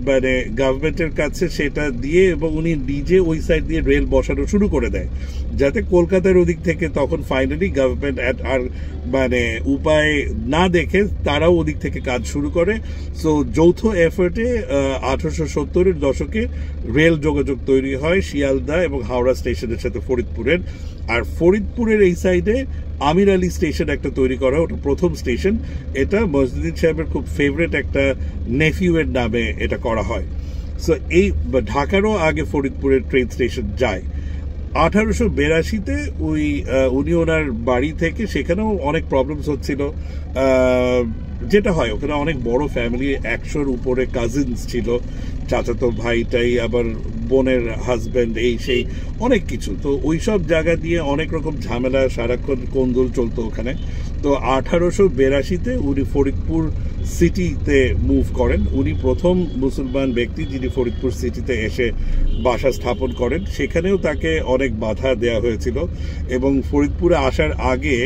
মানে গভর্নমেন্টের কাছে সেটা দিয়ে, এবং উনি নিজে ওই সাইড দিয়ে রেল বসানো শুরু করে দেয়, যাতে কলকাতার ওদিক থেকে তখন ফাইনালি গভর্নমেন্ট আর মানে উপায় না দেখে তারাও ওদিক থেকে কাজ শুরু করে। সো যৌথ এফার্টে 1870-এর দশকে রেল যোগাযোগ তৈরি হয় শিয়ালদা এবং হাওড়া স্টেশনের সাথে ফরিদপুরের। আর ফরিদপুরের এই সাইডে আমির আলী স্টেশন একটা তৈরি করা, ওটা প্রথম স্টেশন। এটা মজদুদ্দিন সাহেবের খুব ফেভারিট একটা নেফিউয়ের নামে এটা করা হয়। সো এই ঢাকারও আগে ফরিদপুরের ট্রেন স্টেশন যায়। 1882-তে উনি ওনার বাড়ি থেকে, সেখানেও অনেক প্রবলেমস হচ্ছিল, যেটা হয় ওখানে অনেক বড় ফ্যামিলি, 100-র উপরে কাজিনস ছিল, চাচাতো ভাইটাই আবার বোনের হাজব্যান্ড, এই সেই অনেক কিছু। তো ওই সব জায়গা দিয়ে অনেক রকম ঝামেলা, সারাক্ষণ কোন্দল চলতো ওখানে। তো 1882-তে উনি ফরিদপুর সিটিতে মুভ করেন। উনি প্রথম মুসলমান ব্যক্তি যিনি ফরিদপুর সিটিতে এসে বাসা স্থাপন করেন। সেখানেও তাকে অনেক বাধা দেওয়া হয়েছিল, এবং ফরিদপুরে আসার আগে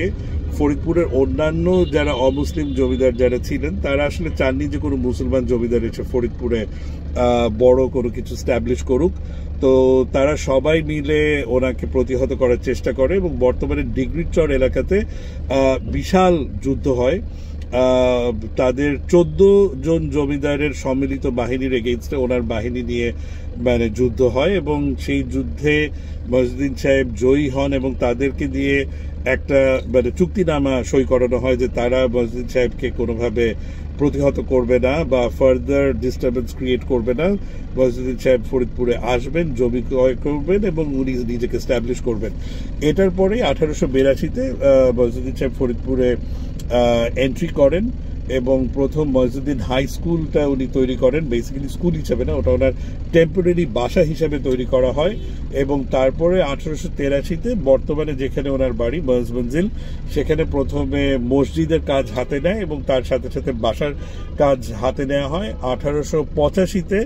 ফরিদপুরের অন্যান্য যারা অমুসলিম জমিদার যারা ছিলেন তারা আসলে চাননি যে কোনো মুসলমান জমিদার এসে ফরিদপুরে বড় কোনো কিছু স্ট্যাবলিশ করুক। তো তারা সবাই মিলে ওনাকে প্রতিহত করার চেষ্টা করে, এবং বর্তমানে ডিগ্রির চর এলাকাতে বিশাল যুদ্ধ হয়। তাদের 14 জন জমিদারের সম্মিলিত বাহিনীর এগেইনস্টে ওনার বাহিনী নিয়ে মানে যুদ্ধ হয়, এবং সেই যুদ্ধে মজদুদ্দিন সাহেব জয়ী হন, এবং তাদেরকে দিয়ে একটা মানে চুক্তিনামা সই করানো হয় যে তারা মজদুদ্দিন সাহেবকে কোনোভাবে প্রতিহত করবে না বা ফার্দার ডিস্টারবেন্স ক্রিয়েট করবে না। মজদুদ্দিন সাহেব ফরিদপুরে আসবেন, জমি ক্রয় করবেন, এবং উনি নিজেকে স্ট্যাবলিশ করবেন। এটার পরে 1882-তে মজদুদ্দিন সাহেব ফরিদপুরে এন্ট্রি করেন, এবং প্রথম মজদুদ্দিন হাই স্কুলটা উনি তৈরি করেন। বেসিক্যালি স্কুল হিসাবে না, ওটা ওনার টেম্পোরারি বাসা হিসাবে তৈরি করা হয়। এবং তারপরে 1883-তে বর্তমানে যেখানে ওনার বাড়ি মঞ্জিল, সেখানে প্রথমে মসজিদের কাজ হাতে নেয়, এবং তার সাথে সাথে বাসার কাজ হাতে নেওয়া হয়। 1885-তে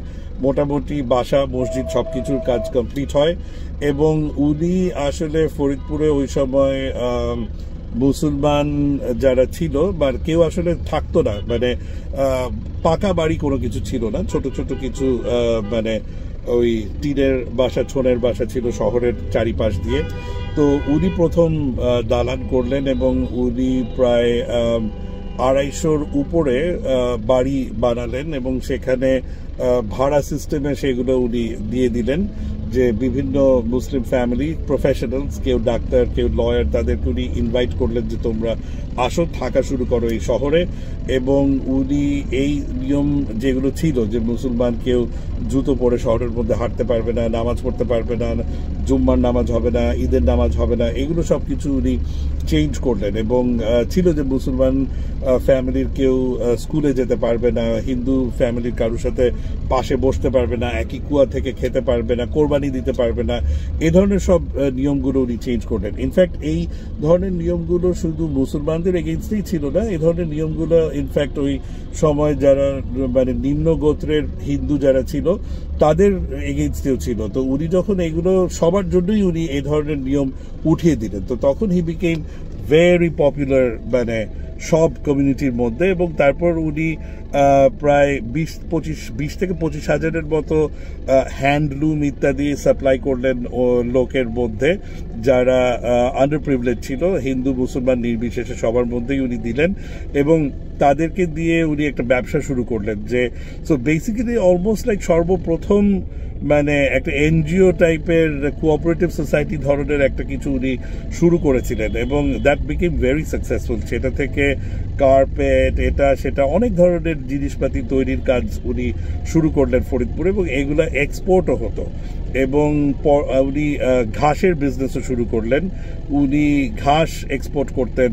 মোটামুটি বাসা, মসজিদ সবকিছুর কাজ কমপ্লিট হয়, এবং উনি আসলে ফরিদপুরে ওই সময় মুসলমান যারা ছিল বা কেউ আসলে থাকতো না, মানে পাকা বাড়ি কোনো কিছু ছিল না, ছোট ছোট কিছু মানে ওই টিনের বাসা, ছোনের বাসা ছিল শহরের চারিপাশ দিয়ে। তো উনি প্রথম দালান করলেন, এবং উনি প্রায় 250-র উপরে বাড়ি বানালেন, এবং সেখানে ভাড়া সিস্টেমে সেগুলো উনি দিয়ে দিলেন, যে বিভিন্ন মুসলিম ফ্যামিলি প্রফেশনালস, কেউ ডাক্তার, কেউ লয়ার, তাদেরকে উনি ইনভাইট করলেন যে তোমরা আসো, থাকা শুরু করো এই শহরে। এবং উনি এই নিয়ম যেগুলো ছিল যে মুসলমান কেউ জুতো পরে শহরের মধ্যে হাঁটতে পারবে না, নামাজ পড়তে পারবে না, জুম্মার নামাজ হবে না, ঈদের নামাজ হবে না, এগুলো সব কিছু উনি চেঞ্জ করলেন। এবং ছিল যে মুসলমান ফ্যামিলির কেউ স্কুলে যেতে পারবে না, হিন্দু ফ্যামিলির কারোর সাথে পাশে বসতে পারবে না, একই কুয়া থেকে খেতে পারবে না, কোরবানি দিতে পারবে না, এই ধরনের সব নিয়মগুলো উনি চেঞ্জ করলেন। ইনফ্যাক্ট এই ধরনের নিয়মগুলো শুধু মুসলমানদের এগেইনস্টেই ছিল না, এই ধরনের নিয়মগুলো ইনফ্যাক্ট ওই সময় যারা মানে নিম্ন গোত্রের হিন্দু যারা ছিল তাদের এগেইনস্টেও ছিল। তো উনি যখন এগুলো সবার জন্যই উনি এই ধরনের নিয়ম উঠিয়ে দিলেন, তো তখন হি বিকেম ভেরি পপুলার মানে সব কমিউনিটির মধ্যে, এবং তারপর উনি প্রায় 20 থেকে 25 হাজারের মতো হ্যান্ডলুম ইত্যাদি সাপ্লাই করলেন লোকের মধ্যে যারা আন্ডার প্রিভিলেজ ছিল, হিন্দু মুসলমান নির্বিশেষে সবার মধ্যেই উনি দিলেন, এবং তাদেরকে দিয়ে উনি একটা ব্যবসা শুরু করলেন। যে সো বেসিক্যালি অলমোস্ট লাইক সর্বপ্রথম মানে একটা এনজিও টাইপের কোঅপারেটিভ সোসাইটি ধরনের একটা কিছু উনি শুরু করেছিলেন, এবং দ্যাট বিকেম ভেরি সাকসেসফুল। সেটা থেকে কার্পেট এটা সেটা অনেক ধরনের জিনিসপাতি তৈরির কাজ উনি শুরু করলেন ফরিদপুরে, এবং এগুলা এক্সপোর্টও হতো। এবং উনি ঘাসের বিজনেসও শুরু করলেন। উনি ঘাস এক্সপোর্ট করতেন,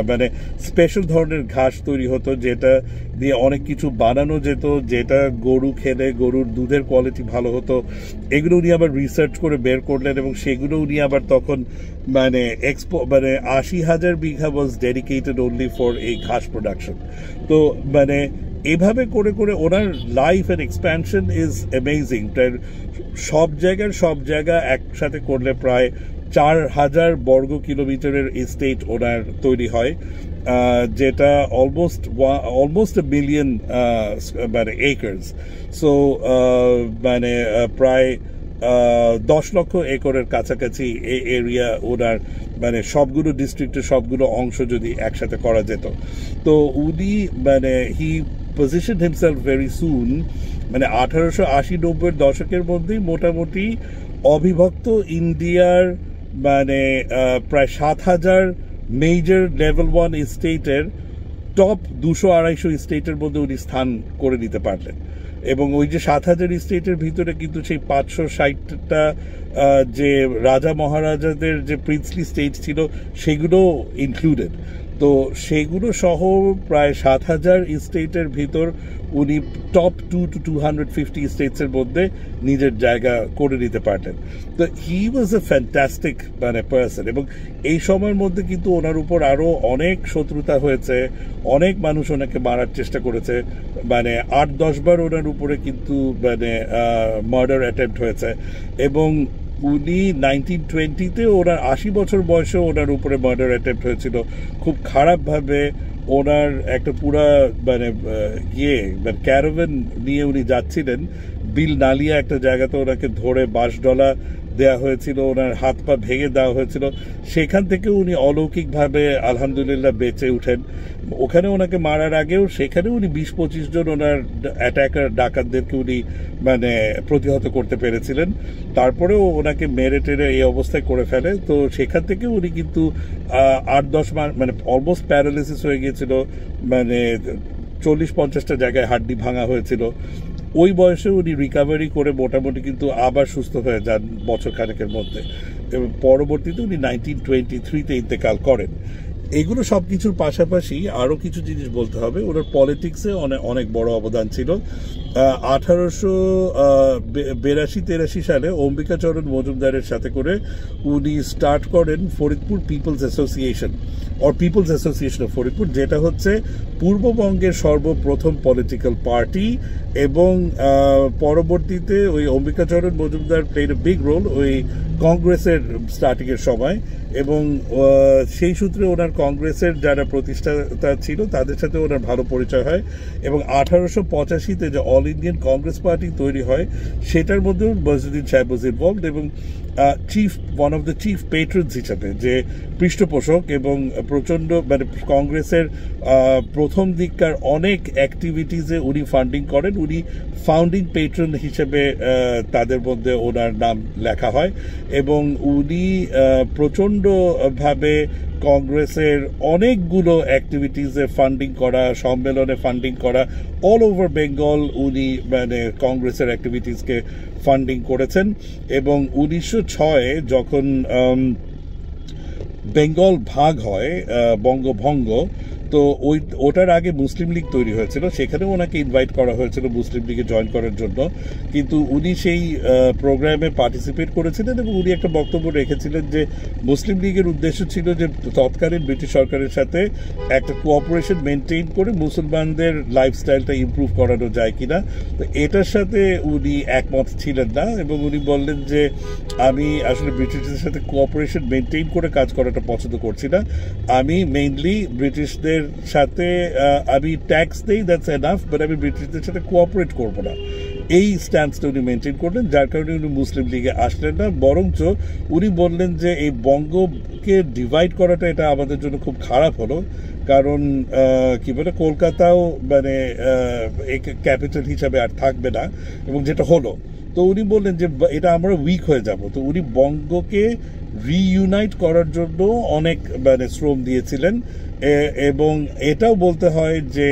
মানে স্পেশাল ধরনের ঘাস তৈরি হতো যেটা দিয়ে অনেক কিছু বানানো যেত, যেটা গরু খেলে গরুর দুধের কোয়ালিটি ভালো হতো। এগুলো উনি আবার রিসার্চ করে বের করলেন, এবং সেগুলো উনি আবার তখন মানে 80,000 বিঘা ওয়াজ ডেডিকেটেড অনলি ফর এই ঘাস প্রোডাকশন। তো মানে এভাবে করে করে ওনার life and expansion is amazing. সব জায়গা একসাথে করলে প্রায় 4,000 বর্গ কিলোমিটারের এস্টেট ওনার তৈরি হয়, যেটা অলমোস্ট 1 মিলিয়ন মানে একর্স। সো মানে প্রায় 10 লক্ষ একরের কাছাকাছি এই এরিয়া ওনার, মানে সবগুলো ডিস্ট্রিক্টের সবগুলো অংশ যদি একসাথে করা যেত। তো উনি মানে হি পজিশন হিমসেলফ ভেরি সুন, মানে 1880-90 দশকের মধ্যেই মোটামুটি অবিভক্ত ইন্ডিয়ার মানে প্রায় 7,000 মেজর লেভেল 1 স্টেটের টপ 200-250 স্টেটের মধ্যে উনি স্থান করে নিতে পারলেন। এবং ওই যে 7,000 স্টেটের ভিতরে কিন্তু সেই 560টা যে রাজা মহারাজাদের যে প্রিন্সলি স্টেট ছিল সেগুলো ইনক্লুডেড। তো সেগুলো সহ প্রায় 7,000 স্টেটের ভিতর উনি টপ 2 to 250 স্টেটসের মধ্যে নিজের জায়গা করে নিতে পারতেন। তো হি ওয়াজ এ ফ্যান্টাস্টিক মানে পার্সন, এবং এই সময়ের মধ্যে কিন্তু ওনার উপর আরও অনেক শত্রুতা হয়েছে, অনেক মানুষ ওনাকে মারার চেষ্টা করেছে, মানে 8-10 বার ওনার উপরে কিন্তু মানে মার্ডার অ্যাটেম্প্ট হয়েছে। এবং উনি 1920-তে ওনার 80 বছর বয়সে ওনার উপরে মার্ডার অ্যাটেম্প্ট হয়েছিল, খুব খারাপভাবে। ওনার একটা পুরা মানে মানে ক্যারাভ্যান নিয়ে উনি যাচ্ছিলেন, বিল নালিয়া একটা জায়গাতে ওনাকে ধরে বাঁশডলা দেওয়া হয়েছিল, ওনার হাত পা ভেঙে দেওয়া হয়েছিল। সেখান থেকে উনি অলৌকিকভাবে আলহামদুলিল্লাহ বেঁচে উঠেন। ওখানে ওনাকে মারার আগেও সেখানে উনি 20-25 জন ওনার অ্যাটাকার ডাকাতদেরকে উনি মানে প্রতিহত করতে পেরেছিলেন। তারপরেও ওনাকে মেরে টেরে এই অবস্থায় করে ফেলে। তো সেখান থেকে উনি কিন্তু 8-10 মাস মানে অলমোস্ট প্যারালাইসিস হয়ে গিয়েছিল, মানে 40-50টা জায়গায় হাড্ডি ভাঙা হয়েছিল। ওই বয়সে উনি রিকাভারি করে মোটামুটি কিন্তু আবার সুস্থ হয়ে যান বছর খানেকের মধ্যে, এবং পরবর্তীতে উনি 1923-তে ইন্তেকাল করেন। এগুলো সব কিছুর পাশাপাশি আরও কিছু জিনিস বলতে হবে। ওনার পলিটিক্সে অনেক বড় অবদান ছিল। 1882-83 সালে অম্বিকাচরণ মজুমদারের সাথে করে উনি স্টার্ট করেন Faridpur people's association of Faridpur, যেটা হচ্ছে পূর্ববঙ্গের সর্বপ্রথম পলিটিক্যাল পার্টি। এবং পরবর্তীতে ওই Ambikacharan Majumdar played a big role ওই কংগ্রেসের স্টার্টিংয়ের সময়, এবং সেই সূত্রে ওনার কংগ্রেসের যারা প্রতিষ্ঠাতা ছিল তাদের সাথে ওনার ভালো পরিচয় হয়। এবং 1885-তে যে অল ইন্ডিয়ান কংগ্রেস পার্টি তৈরি হয় সেটার মধ্যেও মইজউদ্দিন সাহেব ওয়াজ ইনভলভড, এবং ওয়ান অফ দ্য চিফ পেট্রনস হিসাবে যে পৃষ্ঠপোষক, এবং প্রচণ্ড মানে কংগ্রেসের প্রথম দিককার অনেক অ্যাক্টিভিটিসে উনি ফান্ডিং করেন। উনি ফাউন্ডিং পেট্রন হিসেবে তাদের মধ্যে ওনার নাম লেখা হয়, এবং উনি প্রচণ্ডভাবে কংগ্রেসের অনেকগুলো অ্যাক্টিভিটিসে ফান্ডিং করা, সম্মেলনে ফান্ডিং করা, অল ওভার বেঙ্গল উনি মানে কংগ্রেসের অ্যাক্টিভিটিসকে ফান্ডিং করেছেন। এবং 1906 যখন বেঙ্গল ভাগ হয় বঙ্গভঙ্গ, তো ওটার আগে মুসলিম লীগ তৈরি হয়েছিল, সেখানেও ওনাকে ইনভাইট করা হয়েছিল মুসলিম লীগে জয়েন করার জন্য, কিন্তু উনি সেই প্রোগ্রামে পার্টিসিপেট করেছিলেন। এবং উনি একটা বক্তব্য রেখেছিলেন যে মুসলিম লীগের উদ্দেশ্য ছিল যে তৎকালীন ব্রিটিশ সরকারের সাথে একটা কোঅপারেশন মেনটেন করে মুসলমানদের লাইফস্টাইলটা ইমপ্রুভ করানো যায় কিনা। তো এটার সাথে উনি একমত ছিলেন না, এবং উনি বললেন যে আমি আসলে ব্রিটিশদের সাথে কোঅপারেশন মেনটেন করে কাজ করাটা পছন্দ করছি না, আমি মেইনলি ব্রিটিশদের ব্রিটিশদের সাথে আমি ট্যাক্স দেই, দ্যাটস এনাফ, বাট আমি ব্রিটিশদের সাথে কোঅপারেট করবো না, এই স্ট্যান্সটা উনি মেনটেন করলেন, যার কারণে উনি মুসলিম লীগে আসলেন না। বরঞ্চ উনি বললেন যে এই বঙ্গকে ডিভাইড করাটা এটা আমাদের জন্য খুব খারাপ হলো, কারণ কি বলে কলকাতাও মানে ক্যাপিটাল হিসাবে আর থাকবে না, এবং যেটা হলো, তো উনি বললেন যে এটা আমরা উইক হয়ে যাব। তো উনি বঙ্গকে রিইউনাইট করার জন্য অনেক মানে শ্রম দিয়েছিলেন, এবং এটাও বলতে হয় যে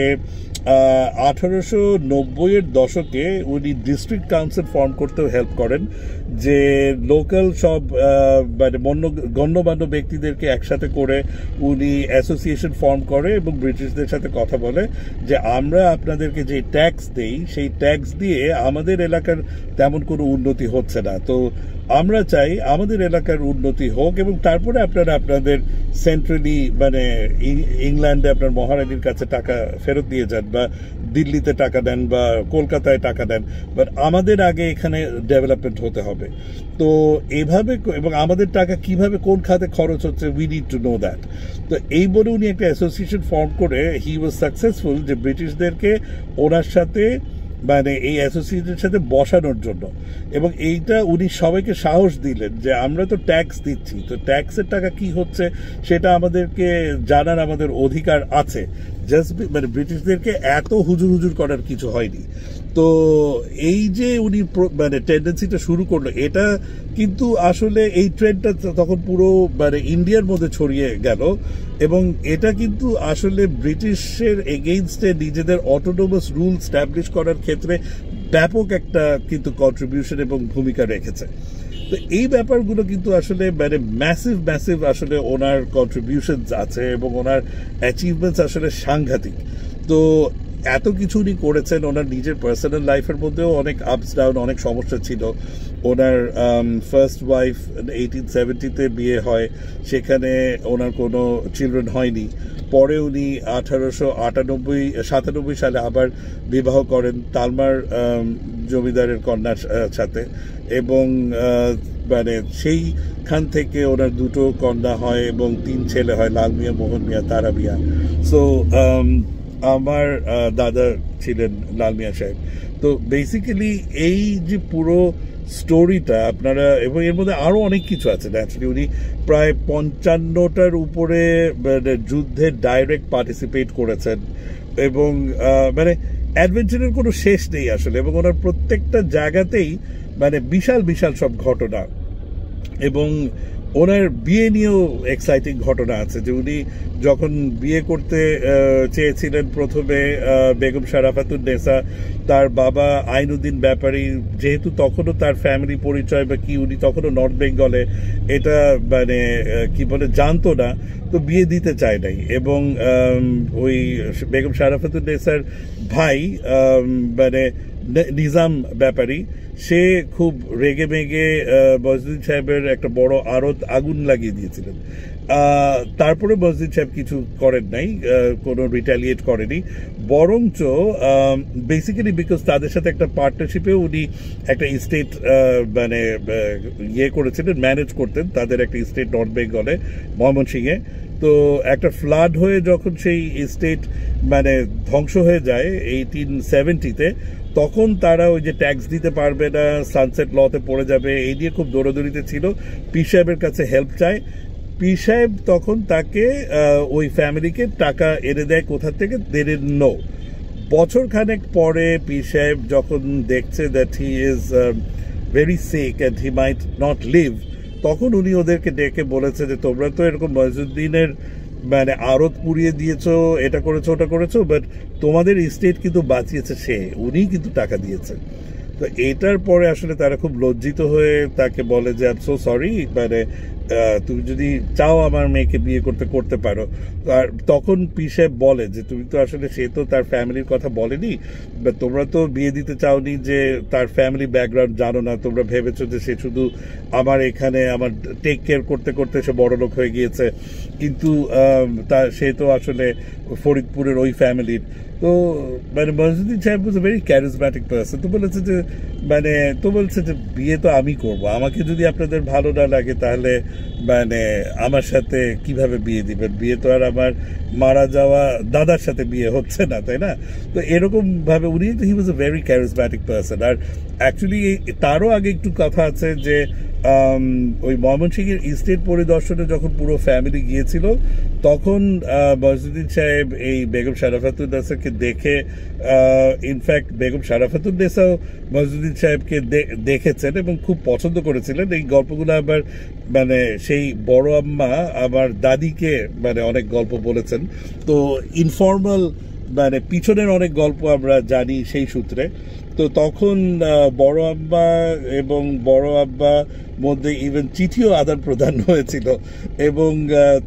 1890-এর দশকে উনি ডিস্ট্রিক্ট কাউন্সিল ফর্ম করতেও হেল্প করেন, যে লোকাল সব মানে গণ্যমান্য ব্যক্তিদেরকে একসাথে করে উনি অ্যাসোসিয়েশন ফর্ম করে এবং ব্রিটিশদের সাথে কথা বলে যে আমরা আপনাদেরকে যে ট্যাক্স দেই সেই ট্যাক্স দিয়ে আমাদের এলাকার তেমন কোনো উন্নতি হচ্ছে না, তো আমরা চাই আমাদের এলাকার উন্নতি হোক, এবং তারপরে আপনারা আপনাদের সেন্ট্রালি মানে ইংল্যান্ডে আপনার মহারানীর কাছে টাকা ফেরত দিয়ে যান, বা দিল্লিতে টাকা দেন, বা কলকাতায় টাকা দেন, বাট আমাদের আগে এখানে ডেভেলপমেন্ট হতে হবে। তো এইভাবে, এবং আমাদের টাকা কিভাবে কোন খাতে খরচ হচ্ছে, we need to know that. তো এই বলে উনি একটা অ্যাসোসিয়েশন ফর্ম করে হি ওয়াজ সাকসেসফুল যে ব্রিটিশদেরকে ওনার সাথে মানে এই অ্যাসোসিয়েশনের সাথে বসানোর জন্য, এবং এইটা উনি সবাইকে সাহস দিলেন যে আমরা তো ট্যাক্স দিচ্ছি, তো ট্যাক্সের টাকা কি হচ্ছে সেটা আমাদেরকে জানার আমাদের অধিকার আছে, জাস্ট মানে ব্রিটিশদেরকে এত হুজুর করার কিছু হয়নি। তো এই যে উনি মানে টেন্ডেন্সিটা শুরু করলো, এটা কিন্তু আসলে এই ট্রেন্ডটা তখন পুরো মানে ইন্ডিয়ার মধ্যে ছড়িয়ে গেল, এবং এটা কিন্তু আসলে ব্রিটিশের এগেইনস্টে নিজেদের অটোনোমাস রুল স্ট্যাবলিশ করার ক্ষেত্রে ব্যাপক একটা কিন্তু কন্ট্রিবিউশন এবং ভূমিকা রেখেছে। তো এই ব্যাপারগুলো কিন্তু আসলে মানে ম্যাসিভ আসলে ওনার কন্ট্রিবিউশনস আছে, এবং ওনার অ্যাচিভমেন্টস আসলে সাংঘাতিক। তো এত কিছু উনি করেছেন, ওনার নিজের পার্সোনাল লাইফের মধ্যেও অনেক আপস ডাউন, অনেক সমস্যা ছিল। ওনার ফার্স্ট ওয়াইফ 1870-তে বিয়ে হয়, সেখানে ওনার কোনো চিলড্রেন হয়নি। পরে উনি 1897 সালে আবার বিবাহ করেন তালমার জমিদারের কন্যার সাথে, এবং মানে সেইখান থেকে ওনার দুটো কন্যা হয় এবং 3 ছেলে হয়, লাল মিয়া, মোহন মিয়া, তারা মিয়া। সো আমার দাদা ছিলেন লাল মিয়া সাহেব। তো বেসিক্যালি এই যে পুরো স্টোরিটা আপনারা, এবং এর মধ্যে আরো অনেক কিছু আছে ন্যাচুরালি। উনি প্রায় 55টার উপরে যুদ্ধে ডাইরেক্ট পার্টিসিপেট করেছেন, এবং মানে অ্যাডভেঞ্চারের কোনো শেষ নেই আসলে, এবং ওনার প্রত্যেকটা জায়গাতেই মানে বিশাল সব ঘটনা, এবং ওনার বিয়ে নিয়েও এক্সাইটিং ঘটনা আছে। যে উনি যখন বিয়ে করতে চেয়েছিলেন প্রথমে বেগম শারাফাতুন্নেসা, তার বাবা আইনুদ্দিন ব্যাপারী, যেহেতু তখনও তার ফ্যামিলি পরিচয় বা কি উনি তখনও নর্থ বেঙ্গলে এটা মানে কি বলে জানতো না, তো বিয়ে দিতে চায় নাই। এবং ওই বেগম শারাফাতুন্নেসার ভাই মানে নিজাম ব্যাপারী, সে খুব রেগে মেগে মসজিদ সাহেবের একটা বড় আড়ত আগুন লাগিয়ে দিয়েছিলেন। তারপরে মসজিদ সাহেব কিছু করেন নাই, কোনো রিটালিয়েট করেনি, বরঞ্চ বেসিক্যালি বিকজ তাদের সাথে একটা পার্টনারশিপে উনি একটা স্টেট মানে ইয়ে করেছিলেন, ম্যানেজ করতেন তাদের একটা স্টেট নর্থ বেঙ্গলে, ময়মনসিংহে। তো একটা ফ্লাড হয়ে যখন সেই স্টেট মানে ধ্বংস হয়ে যায় 1870-তে, তখন তারা ওই যে ট্যাক্স দিতে পারবে না, সানসেট লতে পড়ে যাবে, এই নিয়ে খুব দৌড়াদৌড়িতে ছিল। পীর সাহেবের কাছে হেল্প চায়, পীর সাহেব তখন তাকে ওই ফ্যামিলিকে টাকা এনে দেয় কোথা থেকে, দেড় নো। বছর খানেক পরে পীর সাহেব যখন দেখছে that he is very sick and he might not live, তখন উনি ওদেরকে ডেকে বলেছে যে তোমরা তো এরকম মইজুদ্দিনের মানে আড়ত পুড়িয়ে দিয়েছো, এটা করেছো, ওটা করেছো, বাট তোমাদের স্টেট কিন্তু বাঁচিয়েছে সে, উনি কিন্তু টাকা দিয়েছে। তো এটার পরে আসলে তারা খুব লজ্জিত হয়ে তাকে বলে যে আই এম সো সরি, মানে তুমি যদি চাও আমার মেয়েকে বিয়ে করতে পারো। আর তখন পীর সাহেব বলে যে তুমি তো আসলে, সে তো তার ফ্যামিলির কথা বলেনি, বা তোমরা তো বিয়ে দিতে চাওনি যে তার ফ্যামিলি ব্যাকগ্রাউন্ড জানো না, তোমরা ভেবেছো যে সে শুধু আমার এখানে আমার টেক কেয়ার করতে সে বড় লোক হয়ে গিয়েছে, কিন্তু সে তো আসলে ফরিদপুরের ওই ফ্যামিলির। তো মানে মইজুদ্দিন সাহেব ওয়াজ এ ভেরি ক্যারিজম্যাটিক পার্সন। তো বলেছে যে মানে তো বলছে যে বিয়ে তো আমি করব, আমাকে যদি আপনাদের ভালো না লাগে তাহলে মানে আমার সাথে কিভাবে বিয়ে দিবেন, বিয়ে তো আর আমার মারা যাওয়া দাদার সাথে বিয়ে হচ্ছে না, তাই না? তো এরকম ভাবে উনি, he was a very charismatic person. আর অ্যাকচুয়ালি তারও আগে একটু কথা আছে যে ওই ময়মনসিংহের স্টেট পরিদর্শনে যখন পুরো ফ্যামিলি গিয়েছিল তখন মজনুদ্দিন সাহেব এই বেগম শারাফাতুন্নেসাকে দেখে, ইনফ্যাক্ট বেগম শারাফাতুন্নেসাও মজনুদ্দিন সাহেবকে দেখেছেন এবং খুব পছন্দ করেছিলেন। এই গল্পগুলো আবার মানে সেই বড় আম্মা আমার দাদিকে মানে অনেক গল্প বলেছেন। তো ইনফর্মাল মানে পিছনের অনেক গল্প আমরা জানি সেই সূত্রে। তো তখন বড় আব্বা এবং বড় আব্বা মধ্যে ইভেন চিঠিও আদান প্রদান হয়েছিল এবং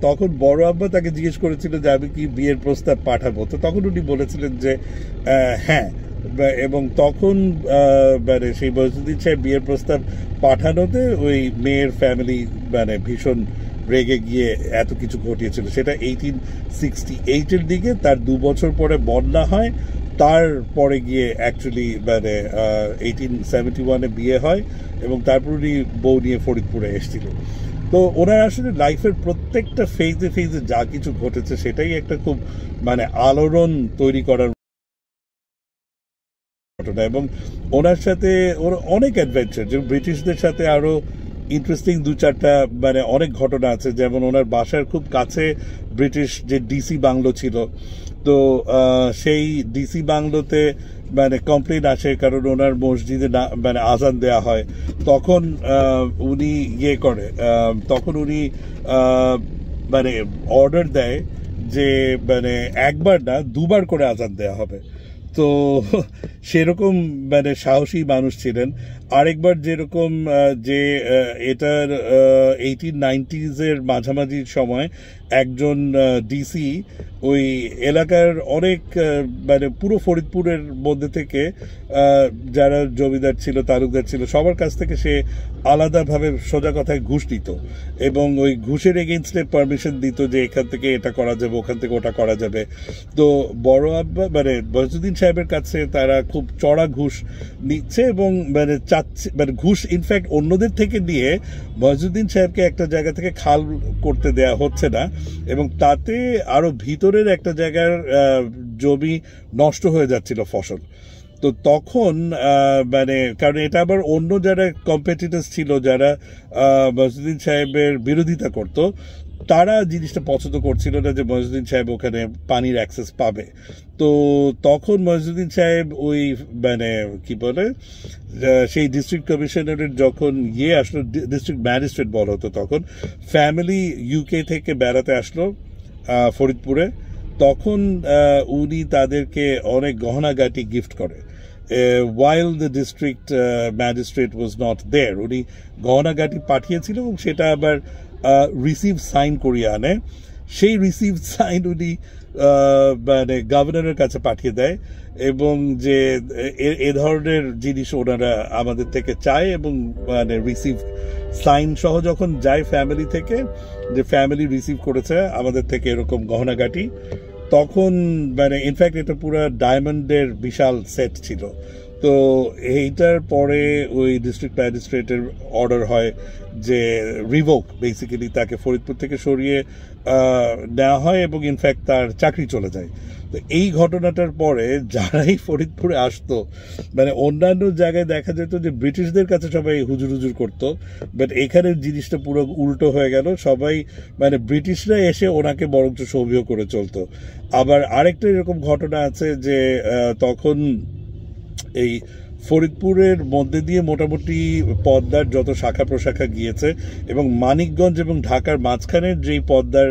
তখন বড় আব্বা তাকে জিজ্ঞেস করেছিল যে আমি কি বিয়ের প্রস্তাব পাঠাবো, তো তখন উনি বলেছিলেন যে হ্যাঁ, এবং তখন মানে সেই মজনুদ্দিন সাহেব বিয়ের প্রস্তাব পাঠানোতে ওই মেয়ের ফ্যামিলি মানে ভীষণ রেগে গিয়ে এত কিছু ঘটিয়েছিল। সেটা 1868-এর দিকে, তার 2 বছর পরে বন্যা হয়, তারপরে গিয়ে অ্যাকচুয়ালি মানে 1871-এ বিয়ে হয় এবং তারপর উনি বউ নিয়ে ফরিদপুরে এসেছিল। তো ওনার আসলে লাইফের প্রত্যেকটা ফেজে ফেজে যা কিছু ঘটেছে সেটাই একটা খুব মানে আলোড়ন তৈরি করার ঘটনা। এবং ওনার সাথে ওর অনেক অ্যাডভেঞ্চার, যে ব্রিটিশদের সাথে আরো ইন্টারেস্টিং 2-4টা মানে অনেক ঘটনা আছে। যেমন ওনার বাসার খুব কাছে ব্রিটিশ যে ডিসি বাংলো ছিল, তো সেই ডিসি বাংলোতে মানে কমপ্লেন আসে কারণ ওনার মসজিদে মানে আজান দেয়া হয়। তখন উনি ইয়ে করে, তখন উনি মানে অর্ডার দেয় যে মানে একবার না 2বার করে আজান দেয়া হবে। তো সেরকম মানে সাহসী মানুষ ছিলেন। আরেকবার যেরকম যে এটার 1890s-এর মাঝামাঝি সময় একজন ডিসি ওই এলাকার অনেক মানে পুরো ফরিদপুরের মধ্যে থেকে যারা জমিদার ছিল, তালুকদার ছিল, সবার কাছ থেকে সে আলাদাভাবে সোজা কথায় ঘুষ দিত এবং ওই ঘুষের এগেনস্টে পারমিশন দিত যে এখান থেকে এটা করা যাবে, ওখান থেকে ওটা করা যাবে। তো বড় আব্বা মানে মজনুদ্দিন সাহেবের কাছে তারা খুব চড়া ঘুষ নিচ্ছে এবং মানে চাচ্ছে মানে ঘুষ ইনফ্যাক্ট অন্যদের থেকে নিয়ে মজনুদ্দিন সাহেবকে একটা জায়গা থেকে খাল করতে দেয়া হচ্ছে না এবং তাতে আরো ভিতরের একটা জায়গার জমি নষ্ট হয়ে যাচ্ছিল ফসল। তো তখন মানে কারণ এটা আবার অন্য যারা কম্পিটিটর্স ছিল যারা মজনুদ্দিন সাহেবের বিরোধিতা করত, তারা জিনিসটা পছন্দ করছিল না যে মজনুদ্দিন সাহেব ওখানে পানির অ্যাক্সেস পাবে। তো তখন মজনুদ্দিন সাহেব ওই মানে কি বলে সেই ডিস্ট্রিক্ট কমিশনারের যখন আসলো, ডিস্ট্রিক্ট ম্যাজিস্ট্রেট বলা হতো তখন, ফ্যামিলি ইউকে থেকে বেড়াতে আসলো ফরিদপুরে, তখন উনি তাদেরকে অনেক গহনাগাটি গিফট করে। while the district magistrate was not there, উনি গহনাগাটি পাঠিয়েছিল এবং সেটা আবার রিসিভ সাইন করিয়ে আনে। সেই রিসিভ সাইন উনি মানে গভর্নরের কাছে পাঠিয়ে দেয় এবং যে এ ধরনের জিনিস ওনারা আমাদের থেকে চায় এবং মানে রিসিভ সাইন সহ যখন যায় ফ্যামিলি থেকে, যে ফ্যামিলি রিসিভ করেছে আমাদের থেকে এরকম গহনাগাটি, তখন মানে ইনফ্যাক্ট এটা পুরো ডায়মন্ডের বিশাল সেট ছিল। তো এইটার পরে ওই ডিস্ট্রিক্ট ম্যাজিস্ট্রেটের অর্ডার হয় যে রিভোক, বেসিক্যালি তাকে ফরিদপুর থেকে সরিয়ে নেওয়া হয় এবং ইনফ্যাক্ট তার চাকরি চলে যায়। তো এই ঘটনাটার পরে যারাই ফরিদপুরে আসতো, মানে অন্যান্য জায়গায় দেখা যেত যে ব্রিটিশদের কাছে সবাই হুজুর হুজুর করতো, বাট এখানে জিনিসটা পুরো উল্টো হয়ে গেল। সবাই মানে ব্রিটিশরা এসে ওনাকে বরঞ্চ সৌভিও করে চলতো। আবার আরেকটা এরকম ঘটনা আছে যে তখন এই ফরিদপুরের মধ্যে দিয়ে মোটামুটি পদ্মার যত শাখা প্রশাখা গিয়েছে এবং মানিকগঞ্জ এবং ঢাকার মাঝখানের যেই পদ্মার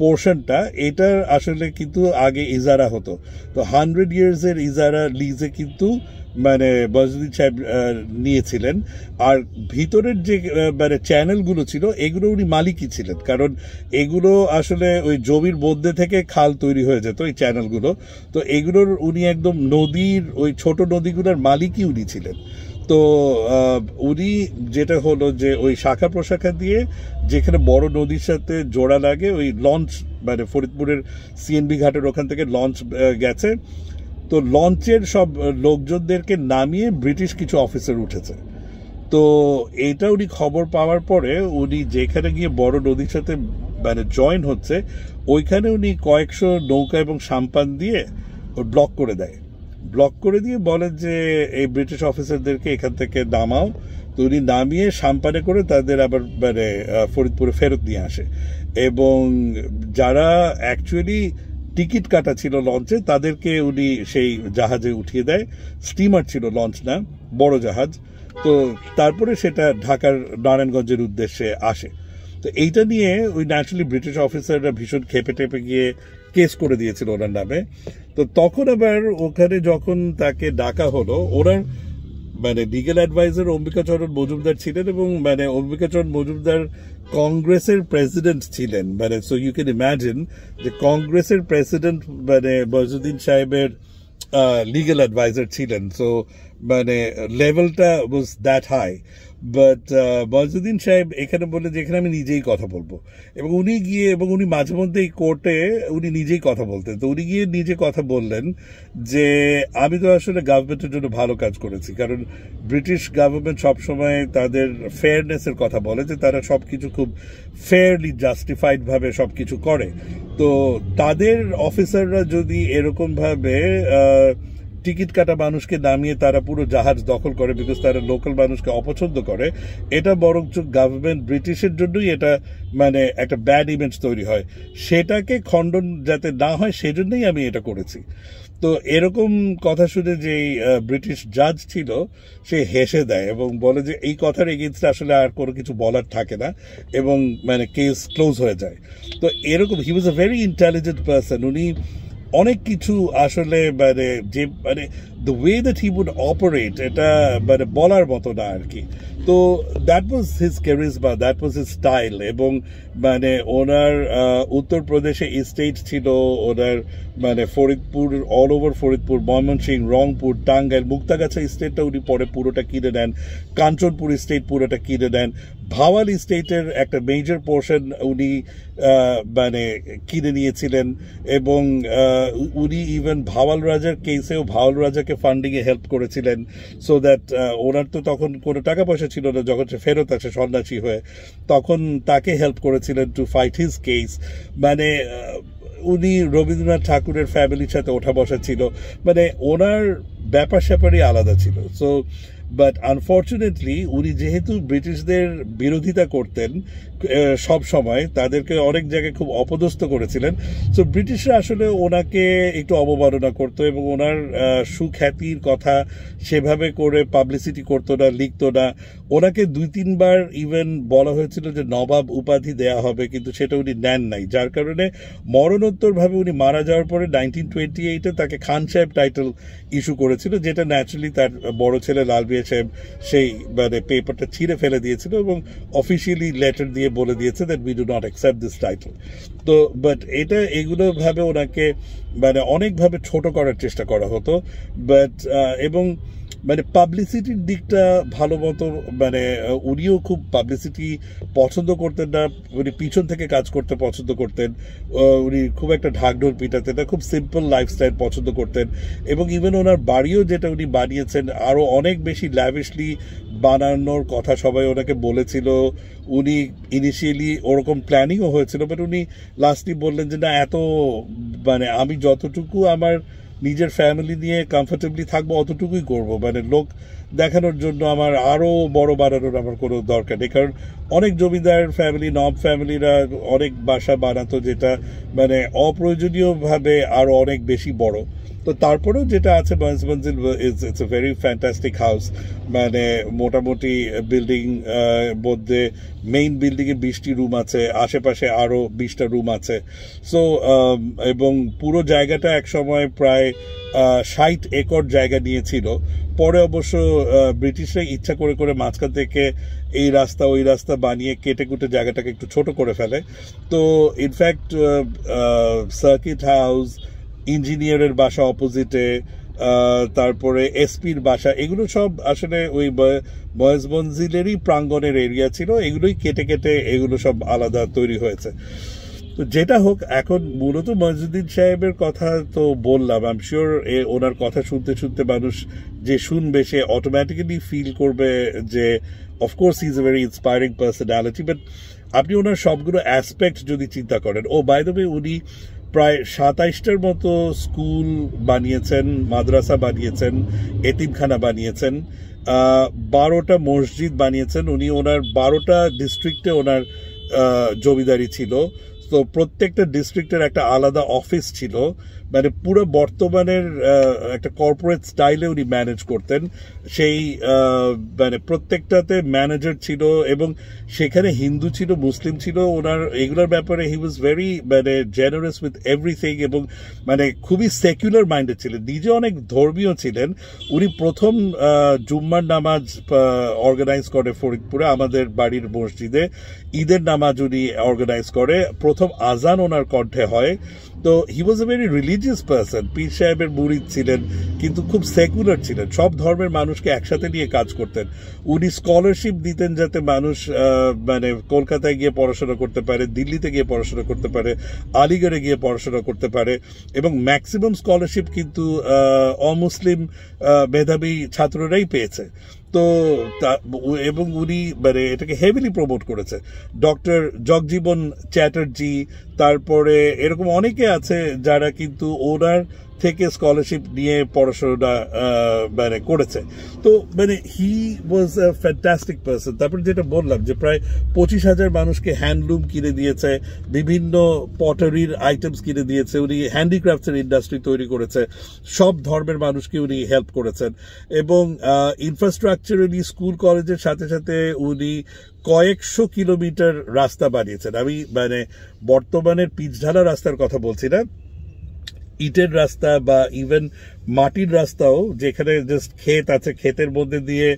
পোর্শনটা, এটা আসলে কিন্তু আগে ইজারা হতো। তো 100 years-এর ইজারা লিজে কিন্তু মানে মজনুদ্দিন সাহেব নিয়েছিলেন। আর ভিতরের যে মানে চ্যানেলগুলো ছিল এগুলো উনি মালিকই ছিলেন, কারণ এগুলো আসলে ওই জমির মধ্যে থেকে খাল তৈরি হয়ে যেত এই চ্যানেলগুলো। তো এগুলোর উনি একদম নদীর ওই ছোট নদীগুলোর মালিকই উনি ছিলেন। তো উনি যেটা হলো যে ওই শাখা প্রশাখা দিয়ে যেখানে বড় নদীর সাথে জোড়া লাগে, ওই লঞ্চ মানে ফরিদপুরের সিএনবি ঘাটের ওখান থেকে লঞ্চ গেছে, তো লঞ্চের সব লোকজনদেরকে নামিয়ে ব্রিটিশ কিছু অফিসার উঠেছে। তো এইটা উনি খবর পাওয়ার পরে উনি যেখানে গিয়ে বড় নদীর সাথে মানে জয়েন হচ্ছে ওইখানে উনি কয়েকশো নৌকা এবং সাম্পান দিয়ে ব্লক করে দেয়। ব্লক করে দিয়ে বলে যে এই ব্রিটিশ অফিসারদেরকে এখান থেকে নামাও। তো উনি নামিয়ে সাম্পানে করে তাদের আবার মানে ফরিদপুরে ফেরত নিয়ে আসে, এবং যারা অ্যাকচুয়ালি টিকিট কাটা ছিল লঞ্চে তাদেরকে উনি সেই জাহাজে উঠিয়ে দেয়। স্টিমার ছিল, লঞ্চ না, বড় জাহাজ। তো তারপরে সেটা ঢাকার নারায়ণগঞ্জের উদ্দেশ্যে আসে। তো এইটা নিয়ে ওই ন্যাচুরালি ব্রিটিশ অফিসাররা ভীষণ খেপে টেপে গিয়ে কেস করে দিয়েছিল ওনার নামে। তো তখন আবার ওখানে যখন তাকে ডাকা হলো, ওনার মানে লিগ্যাল অ্যাডভাইজার অম্বিকাচরণ মজুমদার ছিলেন, এবং মানে অম্বিকাচরণ মজুমদার কংগ্রেসের প্রেসিডেন্ট ছিলেন। মানে সো ইউ ক্যান ইম্যাজিন যে কংগ্রেসের প্রেসিডেন্ট মানে মইজউদ্দিন সাহেবের লিগ্যাল অ্যাডভাইজার ছিলেন। সো মানে লেভেলটা was that high. But Moizuddin সাহেব এখানে বলে যে এখানে আমি নিজেই কথা বলবো, এবং উনি গিয়ে, এবং উনি মাঝে মধ্যে এই কোর্টে উনি নিজেই কথা বলতেন। তো উনি গিয়ে নিজে কথা বললেন যে আমি তো আসলে গভর্নমেন্টের জন্য ভালো কাজ করেছি, কারণ ব্রিটিশ গভর্নমেন্ট সবসময় তাদের ফেয়ারনেসের কথা বলে, যে তারা সবকিছু খুব ফেয়ারলি জাস্টিফাইড ভাবে সবকিছু করে। তো তাদের অফিসাররা যদি এরকম ভাবে টিকিট কাটা মানুষকে নামিয়ে তারা পুরো জাহাজ দখল করে, বিকজ তারা লোকাল মানুষকে অপছন্দ করে, এটা বরঞ্চ গভর্নমেন্ট ব্রিটিশের জন্যই এটা মানে একটা ব্যাড ইমেজ তৈরি হয়। সেটাকে খণ্ডন যাতে না হয় সেজন্যই আমি এটা করেছি। তো এরকম কথা শুনে যে ব্রিটিশ জাজ ছিল সে হেসে দেয় এবং বলে যে এই কথার এগেইনস্টে আসলে আর কোনো কিছু বলার থাকে না, এবং মানে কেস ক্লোজ হয়ে যায়। তো এরকম he was a very intelligent person. উনি অনেক কিছু আসলে মানে যে মানে the way that he would operate, এটা মানে বলার মতো না আর কি। তো that was his charisma, that was his style. এবং মানে ওনার উত্তরপ্রদেশে স্টেট ছিল, ওনার মানে ফরিদপুর, অল ওভার ফরিদপুর, ময়মনসিংহ, রংপুর, টাঙ্গাইল, মুক্তাগাছা স্টেটটা উনি পরে পুরোটা কিনে নেন, কাঞ্চনপুর স্টেট পুরোটা কিনে নেন, ভাওয়াল স্টেটের একটা মেজর পোর্শন উনি মানে কিনে নিয়েছিলেন, এবং উনি ইভেন ভাওয়াল রাজার কেসেও ভাওয়াল রাজাকে ফান্ডিংয়ে হেল্প করেছিলেন। সো দ্যাট ওনার তো তখন কোনো টাকা পয়সা ছিল না, যখন সে ফেরত আসে সন্ন্যাসী হয়ে তখন তাকে হেল্প করেছিলেন টু ফাইট হিজ কেস। মানে উনি রবীন্দ্রনাথ ঠাকুরের ফ্যামিলির সাথে ওঠা বসা ছিল, মানে ওনার ব্যাপার স্যাপারই আলাদা ছিল। সো বাট আনফর্চুনেটলি উনি যেহেতু ব্রিটিশদের বিরোধিতা করতেন সব সময়, তাদেরকে অনেক জায়গায় খুব অপদস্থ করেছিলেন। সো ব্রিটিশরা আসলে ওনাকে একটু অবমাননা করতো, এবং ওনার সুখ্যাতির কথা সেভাবে করে পাবলিসিটি করতো না, লিখতো না। ওনাকে 2-3 বার ইভেন বলা হয়েছিল যে নবাব উপাধি দেয়া হবে, কিন্তু সেটা উনি নেন নাই, যার কারণে মরণোত্তরভাবে উনি মারা যাওয়ার পরে 1928-এ তাকে খান সাহেব টাইটেল ইস্যু করেছিল, যেটা ন্যাচুরালি তার বড় ছেলে লালমিয়া সাহেব সেই মানে পেপারটা ছিঁড়ে ফেলে দিয়েছিল এবং অফিসিয়ালি লেটার দিয়ে বলে দিয়েছে that we do not accept this title. তো বাট এগুলো ভাবে ওনাকে মানে অনেকভাবে ছোট করার চেষ্টা করা হতো। বাট এবং মানে পাবলিসিটির দিকটা ভালো মতো মানে উনিও খুব পাবলিসিটি পছন্দ করতেন না, উনি পিছন থেকে কাজ করতে পছন্দ করতেন, উনি খুব একটা ঢাকঢোল পিটাতেন না, খুব সিম্পল লাইফস্টাইল পছন্দ করতেন। এবং ইভেন ওনার বাড়িও যেটা উনি বানিয়েছেন আরও অনেক বেশি ল্যাভিশলি বানানোর কথা সবাই ওনাকে বলেছিল। উনি ইনিশিয়ালি ওরকম প্ল্যানিংও হয়েছিল, বাট উনি লাস্টলি বললেন যে না, এত মানে আমি যতটুকু আমার নিজের ফ্যামিলি নিয়ে কমফোর্টেবলি থাকবো অতটুকুই করবো, মানে লোক দেখানোর জন্য আমার আরও বড় বানানোর আমার কোনো দরকার নেই। কারণ অনেক জমিদার ফ্যামিলি, নব ফ্যামিলিরা অনেক বাসা বানাতো যেটা মানে অপ্রয়োজনীয়ভাবে আরও অনেক বেশি বড়। তো তারপরেও যেটা আছে boys Manzil, it's a very fantastic house. মানে মোটামুটি বিল্ডিং মধ্যে মেইন বিল্ডিংয়ে 20টি রুম আছে, আশেপাশে আরও 20টা রুম আছে। সো এবং পুরো জায়গাটা একসময় প্রায় 60 একর জায়গা নিয়েছিল। পরে অবশ্য ব্রিটিশরা ইচ্ছা করে করে মাঝখান থেকে এই রাস্তা ওই রাস্তা বানিয়ে কেটে কুটে জায়গাটাকে একটু ছোট করে ফেলে। তো ইনফ্যাক্ট সার্কিট হাউস, ইঞ্জিনিয়ারের বাসা অপোজিটে, তারপরে এসপির বাসা, এগুলো সব আসলে ওই বয়েজ মঞ্জিলেরই প্রাঙ্গণের এরিয়া ছিল। এগুলোই কেটে কেটে এগুলো সব আলাদা তৈরি হয়েছে। তো যেটা হোক, এখন মূলত মইজউদ্দিন সাহেবের কথা তো বললাম, আই এম শিওর ওনার কথা শুনতে শুনতে মানুষ যে শুনবে সে অটোমেটিক্যালি ফিল করবে যে of course he is a very inspiring personality. But আপনি ওনার সবগুলো অ্যাসপেক্ট যদি চিন্তা করেন, ও বাই দ্য ওয়ে উনি প্রায় 27টার মতো স্কুল বানিয়েছেন, মাদ্রাসা বানিয়েছেন, এতিমখানা বানিয়েছেন, 12টা মসজিদ বানিয়েছেন। উনি ওনার 12টা ডিস্ট্রিক্টে ওনার জমিদারি ছিল। তো প্রত্যেকটা ডিস্ট্রিক্টের একটা আলাদা অফিস ছিল, মানে পুরো বর্তমানের একটা কর্পোরেট স্টাইলে উনি ম্যানেজ করতেন। সেই মানে প্রত্যেকটাতে ম্যানেজার ছিল, এবং সেখানে হিন্দু ছিল, মুসলিম ছিল। ওনার এগুলোর ব্যাপারে হি ওয়াজ ভেরি মানে জেনারেস উইথ এভরিথিং, এবং মানে খুবই সেকুলার মাইন্ডেড ছিলেন, নিজে অনেক ধর্মীয় ছিলেন। উনি প্রথম জুম্মার নামাজ অর্গানাইজ করে ফরিদপুরে আমাদের বাড়ির মসজিদে, ঈদের নামাজ উনি অর্গানাইজ করে, প্রথম আজান ওনার কণ্ঠে হয়। তো হি was a very religious person, পীর সাহেবের মুরিদ ছিলেন, কিন্তু খুব সেকুলার ছিলেন, সব ধর্মের মানুষকে একসাথে নিয়ে কাজ করতেন। উনি স্কলারশিপ দিতেন যাতে মানুষ মানে কলকাতায় গিয়ে পড়াশোনা করতে পারে, দিল্লিতে গিয়ে পড়াশোনা করতে পারে, আলিগড়ে গিয়ে পড়াশোনা করতে পারে, এবং ম্যাক্সিমাম স্কলারশিপ কিন্তু অমুসলিম মেধাবী ছাত্ররাই পেয়েছে। তো এবং উনি মানে এটাকে হেভিলি প্রমোট করেছে। ডক্টর জগজীবন চ্যাটার্জি, তারপরে এরকম অনেকে আছে যারা কিন্তু ওনার থেকে স্কলারশিপ নিয়ে পড়াশোনা মানে করেছে। তো মানে হি ওয়াজ আ ফ্যান্টাস্টিক পার্সন। তারপরে যেটা বললাম যে প্রায় 25,000 মানুষকে হ্যান্ডলুম কিনে দিয়েছে, বিভিন্ন পটারির আইটেমস কিনে দিয়েছে, উনি হ্যান্ডিক্রাফটসের ইন্ডাস্ট্রি তৈরি করেছে, সব ধর্মের মানুষকে উনি হেল্প করেছেন, এবং ইনফ্রাস্ট্রাকচারালি স্কুল কলেজের সাথে সাথে উনি কয়েকশো কিলোমিটার রাস্তা বানিয়েছেন। আমি মানে বর্তমানের পিচঢালা রাস্তার কথা বলছি না, ইটের রাস্তা বা ইভেন মাটির রাস্তাও, যেখানে জাস্ট ক্ষেত আছে, ক্ষেতের মধ্যে দিয়ে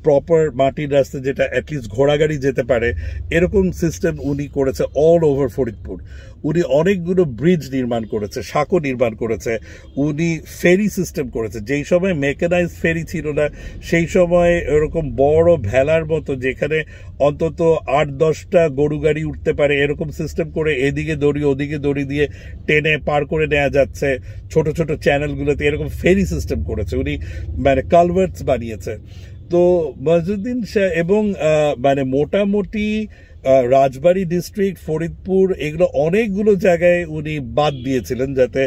প্রপার মাটির রাস্তা যেটা অ্যাটলিস্ট ঘোড়াগাড়ি যেতে পারে, এরকম সিস্টেম উনি করেছে অল ওভার ফরিদপুর। উনি অনেকগুলো ব্রিজ নির্মাণ করেছে, সাঁকো নির্মাণ করেছে, উনি ফেরি সিস্টেম করেছে। যেই সময় মেকানাইজড ফেরি ছিল না, সেই সময় এরকম বড় ভেলার মতো যেখানে অন্তত 8-10টা গরু গাড়ি উঠতে পারে, এরকম সিস্টেম করে এদিকে দড়ি ওদিকে দড়ি দিয়ে টেনে পার করে নেওয়া যাচ্ছে ছোট ছোট চ্যানেলগুলোতে, এরকম ফেরি সিস্টেম করেছে উনি, মানে কালভার্টস বানিয়েছে। তো মইজউদ্দিন শাহ, এবং মানে মোটামুটি রাজবাড়ী ডিস্ট্রিক্ট, ফরিদপুর, এগুলো অনেকগুলো জায়গায় উনি বাদ দিয়েছিলেন যাতে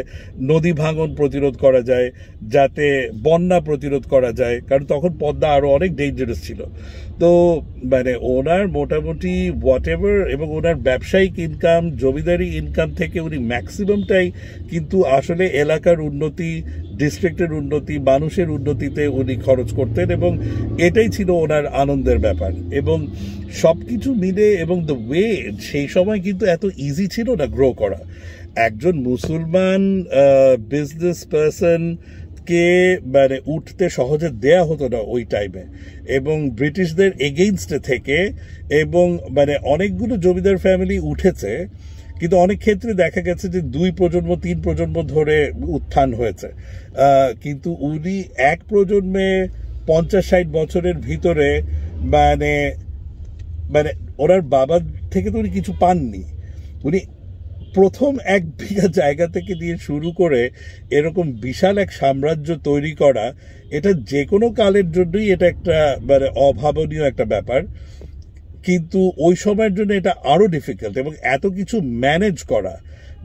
নদী ভাঙন প্রতিরোধ করা যায়, যাতে বন্যা প্রতিরোধ করা যায়, কারণ তখন পদ্মা আরো অনেক ডেঞ্জারাস ছিল। তো মানে ওনার মোটামুটি হোয়াট এভার, এবং ওনার ব্যবসায়িক ইনকাম, জমিদারি ইনকাম থেকে উনি ম্যাক্সিমামটাই কিন্তু আসলে এলাকার উন্নতি, ডিস্ট্রিক্টের উন্নতি, মানুষের উন্নতিতে উনি খরচ করতেন, এবং এটাই ছিল ওনার আনন্দের ব্যাপার। এবং সবকিছু মিলে, এবং দ্য ওয়ে, সেই সময় কিন্তু এত ইজি ছিল না গ্রো করা। একজন মুসলমান বিজনেস পার্সন কে মানে উঠতে সহজে দেয়া হতো না ওই টাইমে, এবং ব্রিটিশদের এগেইনস্টে থেকে, এবং মানে অনেকগুলো জমিদার ফ্যামিলি উঠেছে, কিন্তু অনেক ক্ষেত্রে দেখা গেছে যে 2 প্রজন্ম 3 প্রজন্ম ধরে উত্থান হয়েছে, কিন্তু উনি এক প্রজন্মে 50-60 বছরের ভিতরে মানে মানে ওনার বাবার থেকে তো উনি কিছু পাননি। উনি প্রথম 1 বিঘা জায়গা থেকে দিয়ে শুরু করে এরকম বিশাল এক সাম্রাজ্য তৈরি করা, এটা যে কোনো কালের জন্যই এটা একটা মানে অভাবনীয় একটা ব্যাপার, কিন্তু ওই সময়ের জন্য এটা আরো ডিফিকাল্ট। এবং এত কিছু ম্যানেজ করা,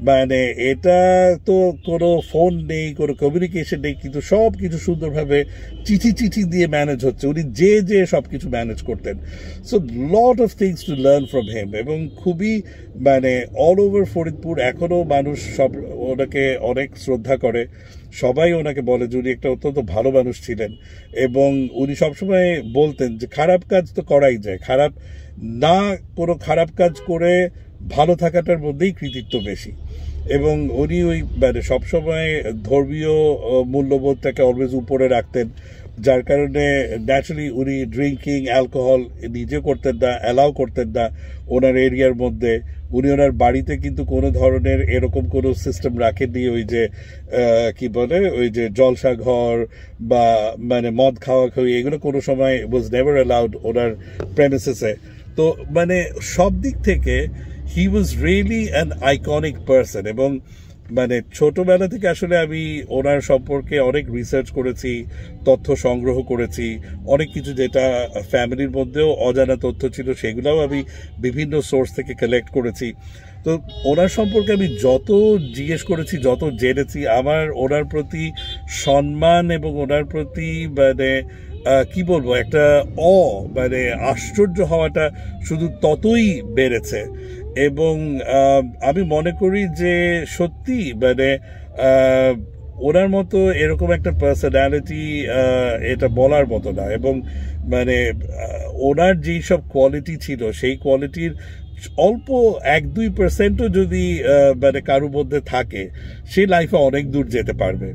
মানে এটা তো কোনো ফোন নেই, কোনো কমিউনিকেশন নেই, কিন্তু সব কিছু সুন্দরভাবে চিঠি দিয়ে ম্যানেজ হচ্ছে। উনি যে সব কিছু ম্যানেজ করতেন। So lot of things to learn from him, এবং খুবই মানে অল ওভার ফরিদপুর এখনো মানুষ সব ওনাকে অনেক শ্রদ্ধা করে, সবাই ওনাকে বলে যে উনি একটা অত্যন্ত ভালো মানুষ ছিলেন। এবং উনি সবসময় বলতেন যে খারাপ কাজ তো করাই যায়, খারাপ না কোনো খারাপ কাজ করে ভালো থাকাটার মধ্যেই কৃতিত্ব বেশি। এবং উনি ওই মানে সবসময় ধর্মীয় মূল্যবোধটাকে অলওয়েজ উপরে রাখতেন, যার কারণে ন্যাচারালি উনি ড্রিঙ্কিং, অ্যালকোহল নিজে করতেন না, অ্যালাউ করতেন না ওনার এরিয়ার মধ্যে। উনি ওনার বাড়িতে কিন্তু কোনো ধরনের এরকম কোনো সিস্টেম রাখেননি, ওই যে কি বলে ওই যে জলসা ঘর বা মানে মদ খাওয়া খাওয়ি, এগুলো কোনো সময় ওয়াজ নেভার অ্যালাউড ওনার প্রেমিসেসে। তো মানে সব দিক থেকে he was really an iconic person. এবং মানে ছোটবেলা থেকে আসলে আমি ওনার সম্পর্কে অনেক রিসার্চ করেছি, তথ্য সংগ্রহ করেছি, অনেক কিছু যেটা ফ্যামিলির মধ্যেও অজানা তথ্য ছিল সেগুলোও আমি বিভিন্ন সোর্স থেকে কালেক্ট করেছি। তো ওনার সম্পর্কে আমি যত জিজ্ঞেস করেছি, যত জেনেছি, আমার ওনার প্রতি সম্মান এবং ওনার প্রতি মানে কি বলবো, একটা মানে আশ্চর্য হওয়াটা শুধু ততই বেড়েছে। এবং আমি মনে করি যে সত্যি মানে ওনার মতো এরকম একটা পার্সোনালিটি এটা বলার মতো না। এবং মানে ওনার যেই সব কোয়ালিটি ছিল সেই কোয়ালিটির অল্প 1-2% যদি মানে কারোর মধ্যে থাকে, সে লাইফে অনেক দূর যেতে পারবে।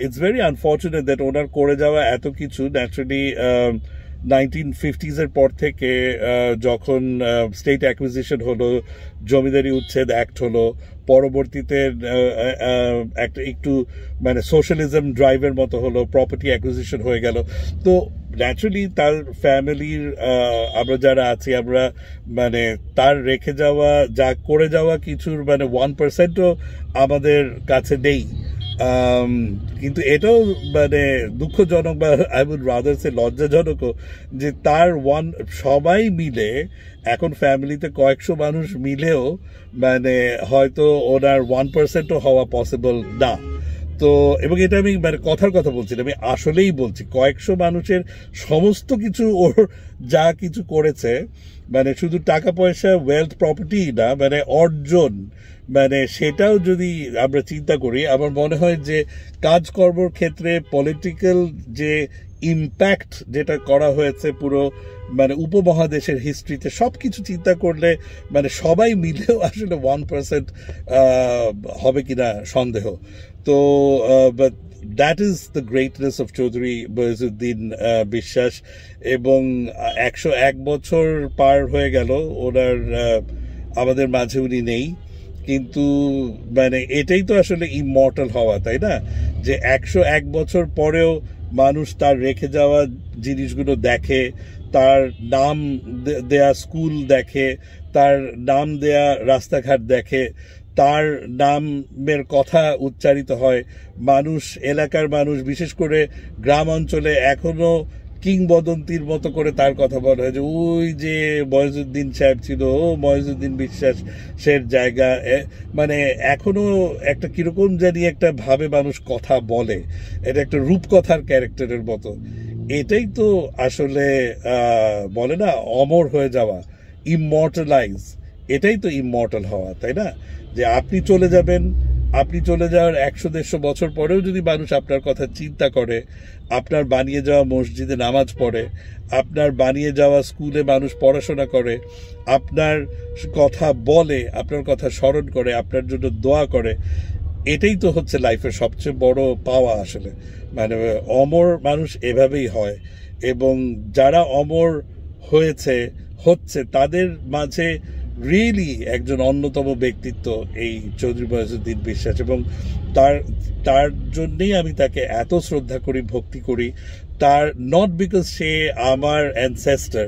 ইটস ভেরি আনফর্চুনেট দ্যাট ওনার করে যাওয়া এত কিছু ন্যাচারালি 1950s এর পর থেকে যখন স্টেট অ্যাকুইজিশন হলো, জমিদারি উচ্ছেদ অ্যাক্ট হলো, পরবর্তীতে একটা একটু মানে সোশ্যালিজম ড্রাইভের মতো হলো, প্রপার্টি অ্যাকুইজিশন হয়ে গেল। তো ন্যাচারালি তার ফ্যামিলির আমরা যারা আছি, আমরা মানে তার রেখে যাওয়া যা করে যাওয়া কিছুর মানে 1%ও আমাদের কাছে নেই। কিন্তু এটাও মানে দুঃখজনক বা আই উড রাদার সে লজ্জাজনকও যে তার সবাই মিলে এখন ফ্যামিলিতে কয়েকশো মানুষ মিলেও মানে হয়তো ওনার 1%ও হওয়া পসিবল না। তো এবং এটা আমি মানে কথার কথা বলছি না, আমি আসলেই বলছি কয়েকশো মানুষের সমস্ত কিছু ওর যা কিছু করেছে, মানে শুধু টাকা পয়সা ওয়েলথ প্রপার্টি না, মানে অর্জন, মানে সেটাও যদি আমরা চিন্তা করি, আমার মনে হয় যে কাজকর্মর ক্ষেত্রে পলিটিক্যাল যে ইম্প্যাক্ট যেটা করা হয়েছে পুরো মানে উপমহাদেশের হিস্ট্রিতে, সব কিছু চিন্তা করলে মানে সবাই মিলেও আসলে 1% হবে কিনা সন্দেহ। তো but that is the greatness of Chowdhury Boyjuddin Biswas. এবং 101 বছর পার হয়ে গেল ওনার, আমাদের মাঝে উনি নেই, কিন্তু মানে এটাই তো আসলে ইমর্টাল হওয়া, তাই না? যে 101 বছর পরেও মানুষ তার রেখে যাওয়া জিনিসগুলো দেখে, তার নাম দেয়া স্কুল দেখে, তার নাম দেয়া রাস্তাঘাট দেখে, তার নামের কথা উচ্চারিত হয়। মানুষ, এলাকার মানুষ, বিশেষ করে গ্রাম অঞ্চলে এখনো কিংবদন্তির মতো করে তার কথা বলা হয় যে ওই যে ময়জুদ্দিন সাহেব ছিল, ও ময়জুদ্দিন বিশ্বাসের জায়গা, মানে এখনো একটা কিরকম জানি একটা ভাবে মানুষ কথা বলে, এটা একটা রূপকথার ক্যারেক্টারের মতো। এটাই তো আসলে বলে না অমর হয়ে যাওয়া, ইমমর্টালাইজ, এটাই তো ইমমর্টাল হওয়া, তাই না? যে আপনি চলে যাবেন, আপনি চলে যাওয়ার 100-150 বছর পরেও যদি মানুষ আপনার কথা চিন্তা করে, আপনার বানিয়ে যাওয়া মসজিদে নামাজ পড়ে, আপনার বানিয়ে যাওয়া স্কুলে মানুষ পড়াশোনা করে, আপনার কথা বলে, আপনার কথা স্মরণ করে, আপনার জন্য দোয়া করে, এটাই তো হচ্ছে লাইফের সবচেয়ে বড় পাওয়া আসলে। মানে অমর মানুষ এভাবেই হয়। এবং যারা অমর হচ্ছে তাদের মাঝে রিয়েলি একজন অন্যতম ব্যক্তিত্ব এই চৌধুরী বয়জুদ্দিন বিশ্বাস। এবং তার জন্যেই আমি তাকে এত শ্রদ্ধা করি, ভক্তি করি। তার নট বিকজ সে আমার অ্যানসেস্টার,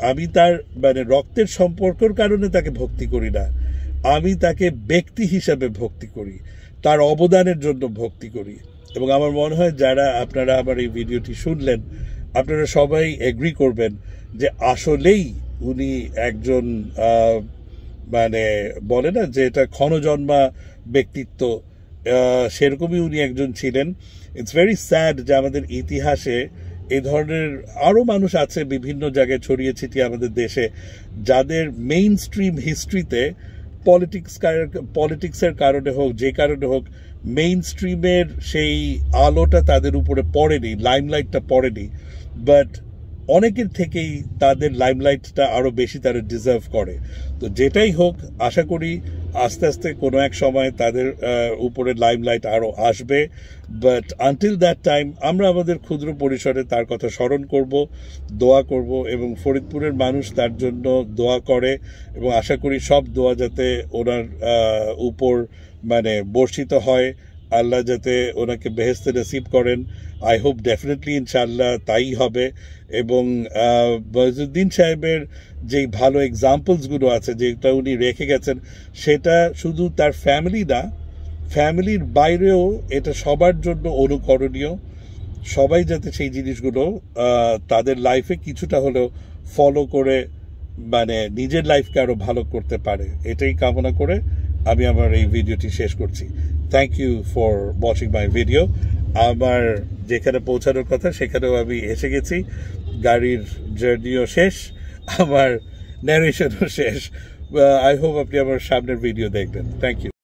আমি তার মানে রক্তের সম্পর্কের কারণে তাকে ভক্তি করি না, আমি তাকে ব্যক্তি হিসাবে ভক্তি করি, তার অবদানের জন্য ভক্তি করি। এবং আমার মনে হয় যারা আপনারা আমার এই ভিডিওটি শুনলেন, আপনারা সবাই এগ্রি করবেন যে আসলেই উনি একজন মানে বলে না যে এটা ক্ষণজন্মা ব্যক্তিত্ব, সেরকমই উনি একজন ছিলেন। ইটস ভেরি স্যাড যে আমাদের ইতিহাসে এই ধরনের আরও মানুষ আছে বিভিন্ন জায়গায় ছড়িয়ে ছিটিয়ে আমাদের দেশে, যাদের মেইন স্ট্রিম হিস্ট্রিতে পলিটিক্সের কারণে হোক, যে কারণে হোক, মেইন স্ট্রিমের সেই আলোটা তাদের উপরে পড়েনি, লাইমলাইটটা পড়েনি। বাট অনেকের থেকেই তাদের লাইমলাইটটা আরও বেশি তারা ডিজার্ভ করে। তো যেটাই হোক, আশা করি আস্তে আস্তে কোনো এক সময় তাদের উপরে লাইমলাইট আরও আসবে। বাট আনটিল দ্যাট টাইম আমরা আমাদের ক্ষুদ্র পরিসরে তার কথা স্মরণ করব, দোয়া করব, এবং ফরিদপুরের মানুষ তার জন্য দোয়া করে। এবং আশা করি সব দোয়া যাতে ওনার উপর মানে বর্ষিত হয়, আল্লাহ যাতে ওনাকে বেহেশতে নসিব করেন। আই হোপ ডেফিনেটলি ইনশাল্লাহ তাই হবে। এবং মইজুদ্দিন সাহেবের যেই ভালো এক্সাম্পলসগুলো আছে যেটা উনি রেখে গেছেন, সেটা শুধু তার ফ্যামিলি না, ফ্যামিলির বাইরেও এটা সবার জন্য অনুকরণীয়। সবাই যাতে সেই জিনিসগুলো তাদের লাইফে কিছুটা হলেও ফলো করে মানে নিজের লাইফকে আরো ভালো করতে পারে, এটাই কামনা করে আমি আমার এই ভিডিওটি শেষ করছি। Thank you for watching my video. আমার যেখানে পৌঁছানোর কথা সেখানেও আমি এসে গেছি, গাড়ির জার্নিও শেষ, আমার ন্যারেশনও শেষ। আই হোপ আপনি আমার সামনের ভিডিও দেখবেন। Thank you.